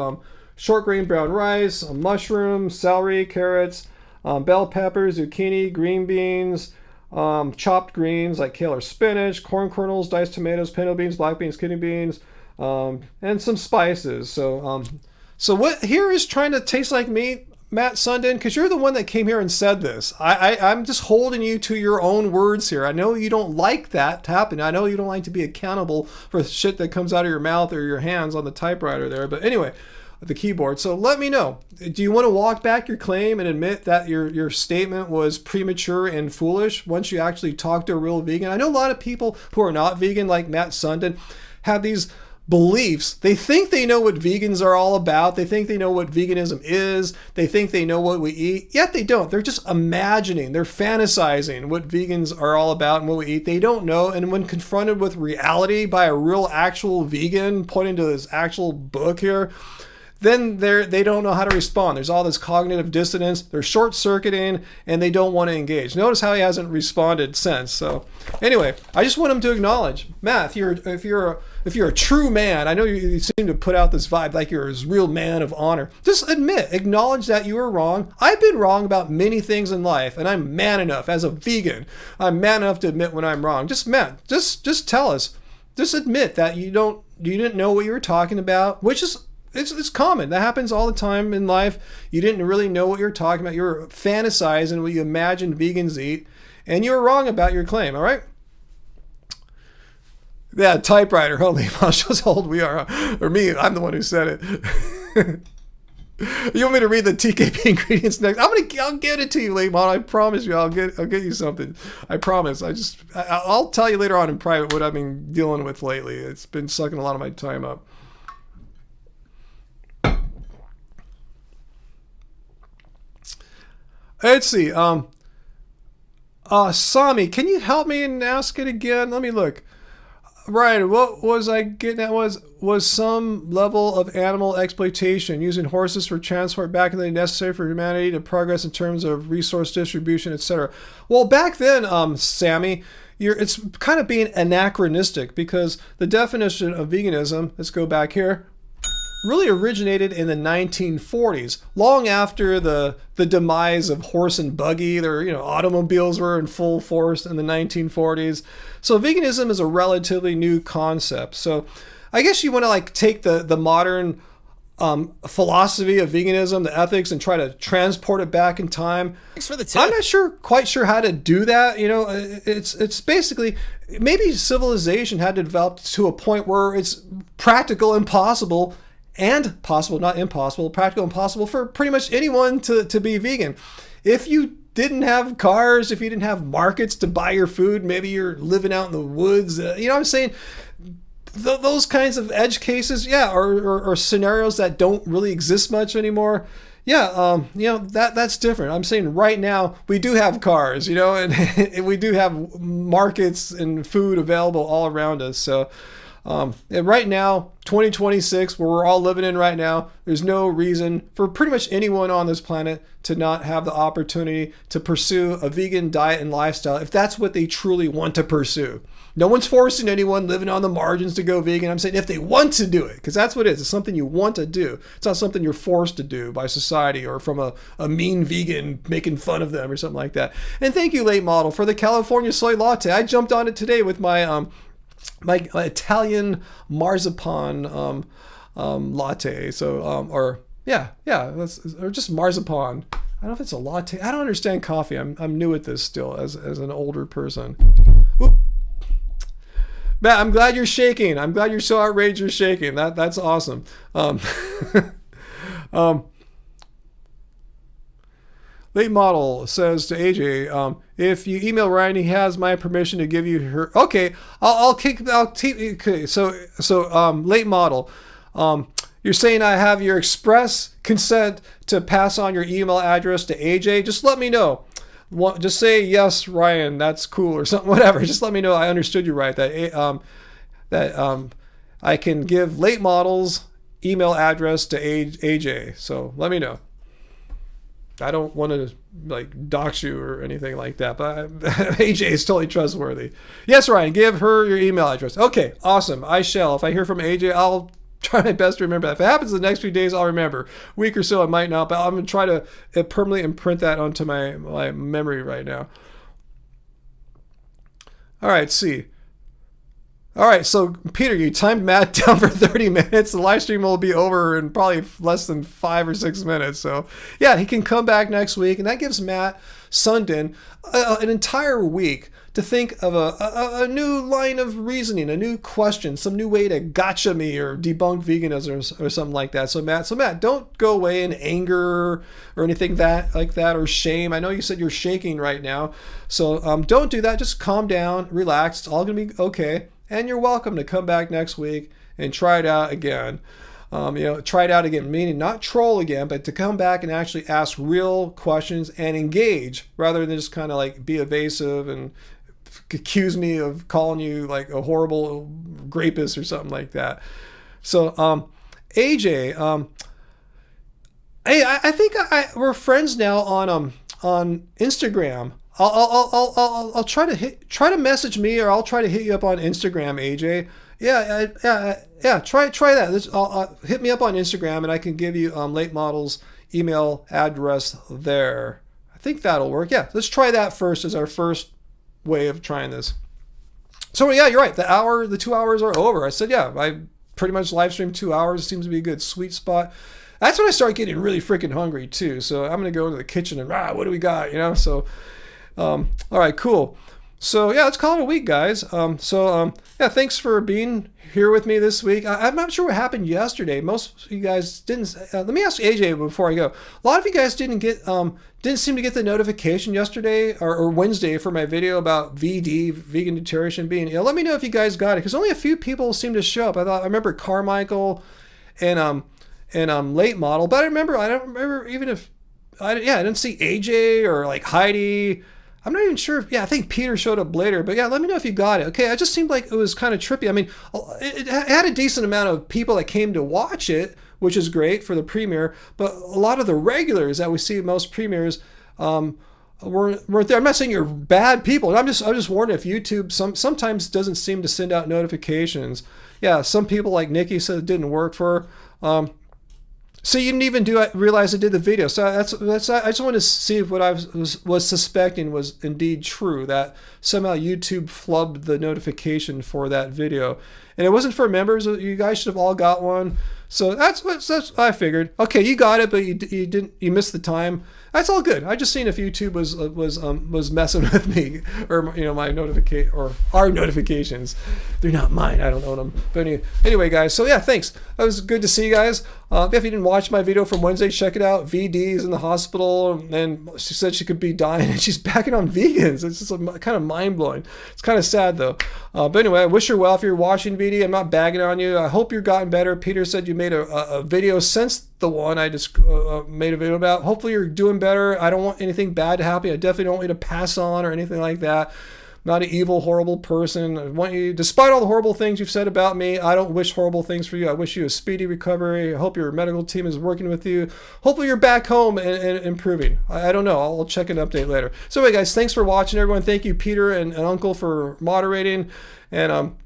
short grain brown rice, mushrooms, celery, carrots, bell peppers, zucchini, green beans, chopped greens like kale or spinach, corn kernels, diced tomatoes, pinto beans, black beans, kidney beans, and some spices. So what here is trying to taste like meat, Matt Sundin? Because you're the one that came here and said this. I'm just holding you to your own words here. I know you don't like that to happen. I know you don't like to be accountable for shit that comes out of your mouth or your hands on the typewriter there. But anyway, the keyboard. So let me know. Do you want to walk back your claim and admit that your statement was premature and foolish once you actually talk to a real vegan? I know a lot of people who are not vegan, like Matt Sundin, have these beliefs. They think they know what vegans are all about. They think they know what veganism is. They think they know what we eat. Yet they don't. They're just imagining. They're fantasizing what vegans are all about and what we eat. They don't know. And when confronted with reality by a real actual vegan pointing to this actual book here, then they don't know how to respond. There's all this cognitive dissonance. They're short-circuiting, and they don't want to engage. Notice how he hasn't responded since. So anyway, I just want him to acknowledge, Matt, if you're a true man, I know you seem to put out this vibe like you're a real man of honor. Just acknowledge that you were wrong. I've been wrong about many things in life, and I'm man enough as a vegan. I'm man enough to admit when I'm wrong. Just tell us. Just admit that you didn't know what you were talking about, which is. It's common. That happens all the time in life. You didn't really know what you're talking about. You were fantasizing what you imagined vegans eat, and you were wrong about your claim, all right? Yeah, typewriter. Holy, shows how old we are. Huh? Or me, I'm the one who said it. You want me to read the TKP ingredients next? I'll get it to you, late model. I promise you, I'll get you something. I promise. I'll tell you later on in private what I've been dealing with lately. It's been sucking a lot of my time up. Let's see. Sami, can you help me and ask it again? Let me look. Right, what was I getting at was some level of animal exploitation, using horses for transport back in the day necessary for humanity to progress in terms of resource distribution, etc. Well, back then, Sammy, it's kind of being anachronistic, because the definition of veganism, let's go back here, really originated in the 1940s, long after the demise of horse and buggy. Automobiles were in full force in the 1940s. So veganism is a relatively new concept. So I guess you want to take the modern philosophy of veganism, the ethics, and try to transport it back in time. Thanks for the tip. I'm not quite sure how to do that. It's basically, maybe civilization had to develop to a point where it's practical and possible, and possible, not impossible, practical and possible for pretty much anyone to be vegan. If you didn't have cars, if you didn't have markets to buy your food, maybe you're living out in the woods, you know what I'm saying? Those kinds of edge cases, yeah, or scenarios that don't really exist much anymore. Yeah, that's different. I'm saying right now we do have cars, and we do have markets and food available all around us. So and right now, 2026, where we're all living in right now, there's no reason for pretty much anyone on this planet to not have the opportunity to pursue a vegan diet and lifestyle if that's what they truly want to pursue. No one's forcing anyone living on the margins to go vegan. I'm saying if they want to do it, because that's what it is. It's something you want to do. It's not something you're forced to do by society or from a mean vegan making fun of them or something like that. And thank you, Late Model, for the California soy latte. I jumped on it today with my Italian marzipan latte. So or just marzipan. I don't know if it's a latte. I don't understand coffee. I'm new at this still as an older person. Oop. Matt, I'm glad you're shaking. I'm glad you're so outraged you're shaking. That's awesome. Late Model says to AJ, if you email Ryan, he has my permission to give you her. Okay, okay. So Late Model, you're saying I have your express consent to pass on your email address to AJ? Just let me know. Just say yes, Ryan. That's cool or something. Whatever. Just let me know I understood you right. That I can give Late Model's email address to AJ. So let me know. I don't want to dox you or anything like that, but AJ is totally trustworthy. Yes, Ryan, give her your email address. Okay, awesome. I shall. If I hear from AJ, I'll try my best to remember that. If it happens in the next few days, I'll remember. A week or so, I might not, but I'm going to try to permanently imprint that onto my memory right now. All right, see. All right, so Peter, you timed Matt down for 30 minutes. The live stream will be over in probably less than 5 or 6 minutes. So yeah, he can come back next week, and that gives Matt Sundin an entire week to think of a new line of reasoning, a new question, some new way to gotcha me or debunk veganism or something like that. So Matt, don't go away in anger or anything like that or shame. I know you said you're shaking right now, so don't do that. Just calm down, relax. It's all gonna be okay. And you're welcome to come back next week and try it out again. Try it out again, meaning not troll again, but to come back and actually ask real questions and engage rather than just kind of be evasive and accuse me of calling you a horrible rapist or something like that. So, AJ, hey, I think we're friends now on Instagram. I'll try to message me, or I'll try to hit you up on Instagram, AJ. Yeah. Try that. Hit me up on Instagram, and I can give you Late Model's email address there. I think that'll work. Yeah, let's try that first as our first way of trying this. So yeah, you're right. The 2 hours are over. I said I pretty much live stream 2 hours. It seems to be a good sweet spot. That's when I start getting really freaking hungry too. So I'm gonna go into the kitchen and what do we got? So. All right, cool. So yeah, let's call it a week, guys. Yeah, thanks for being here with me this week. I'm not sure what happened yesterday. Most of you guys didn't. Let me ask AJ before I go. A lot of you guys didn't seem to get the notification yesterday or Wednesday for my video about VD, vegan nutrition, being ill. Let me know if you guys got it, because only a few people seem to show up. I remember Carmichael and Late Model, but I don't remember even if I didn't see AJ or like Heidi. I'm not even sure. Yeah, I think Peter showed up later, but yeah, let me know if you got it. Okay, it just seemed like it was kind of trippy. I mean, it had a decent amount of people that came to watch it, which is great for the premiere, but a lot of the regulars that we see at most premieres weren't there. I'm not saying you're bad people. I'm just wondering if YouTube sometimes doesn't seem to send out notifications. Yeah, some people like Nikki said it didn't work for her. So you didn't even realize I did the video. So that's I just wanted to see if what I was suspecting was indeed true, that somehow YouTube flubbed the notification for that video. And it wasn't for members. You guys should have all got one. So that's what I figured. Okay, you got it, but you missed the time. That's all good. I just seen if YouTube was messing with me, or my our notifications. They're not mine. I don't own them. But anyway, guys. So yeah, thanks. That was good to see you guys. If you didn't watch my video from Wednesday, check it out. VD's in the hospital, and she said she could be dying, and she's backing on vegans. It's just kind of mind blowing. It's kind of sad though. But anyway, I wish her well if you're watching VD. I'm not bagging on you. I hope you're gotten better. Peter said you made a video since the one I just made a video about. Hopefully you're doing better. I don't want anything bad to happen. I definitely don't want you to pass on or anything like that. I'm not an evil, horrible person. I want you, despite all the horrible things you've said about me, I don't wish horrible things for you. I wish you a speedy recovery. I hope your medical team is working with you. Hopefully you're back home and improving. I don't know. I'll check an update later. So anyway, guys, thanks for watching, everyone. Thank you, Peter and Uncle, for moderating. And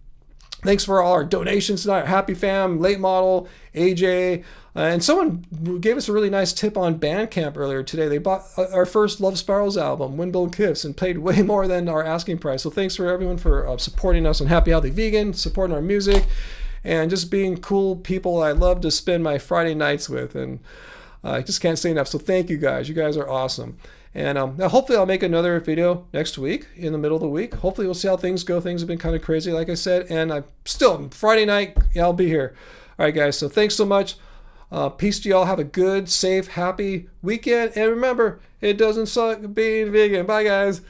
thanks for all our donations tonight. Happy Fam, Late Model, AJ. And someone gave us a really nice tip on Bandcamp earlier today. They bought our first Love Spirals album, Windbill Kiss, and paid way more than our asking price. So thanks for everyone for supporting us on Happy Healthy Vegan, supporting our music, and just being cool people I love to spend my Friday nights with. And I just can't say enough. So thank you guys. You guys are awesome. And hopefully I'll make another video next week, in the middle of the week. Hopefully we'll see how things go. Things have been kind of crazy, like I said. And Friday night, I'll be here. All right, guys. So thanks so much. Peace to y'all. Have a good, safe, happy weekend. And remember, it doesn't suck being vegan. Bye, guys.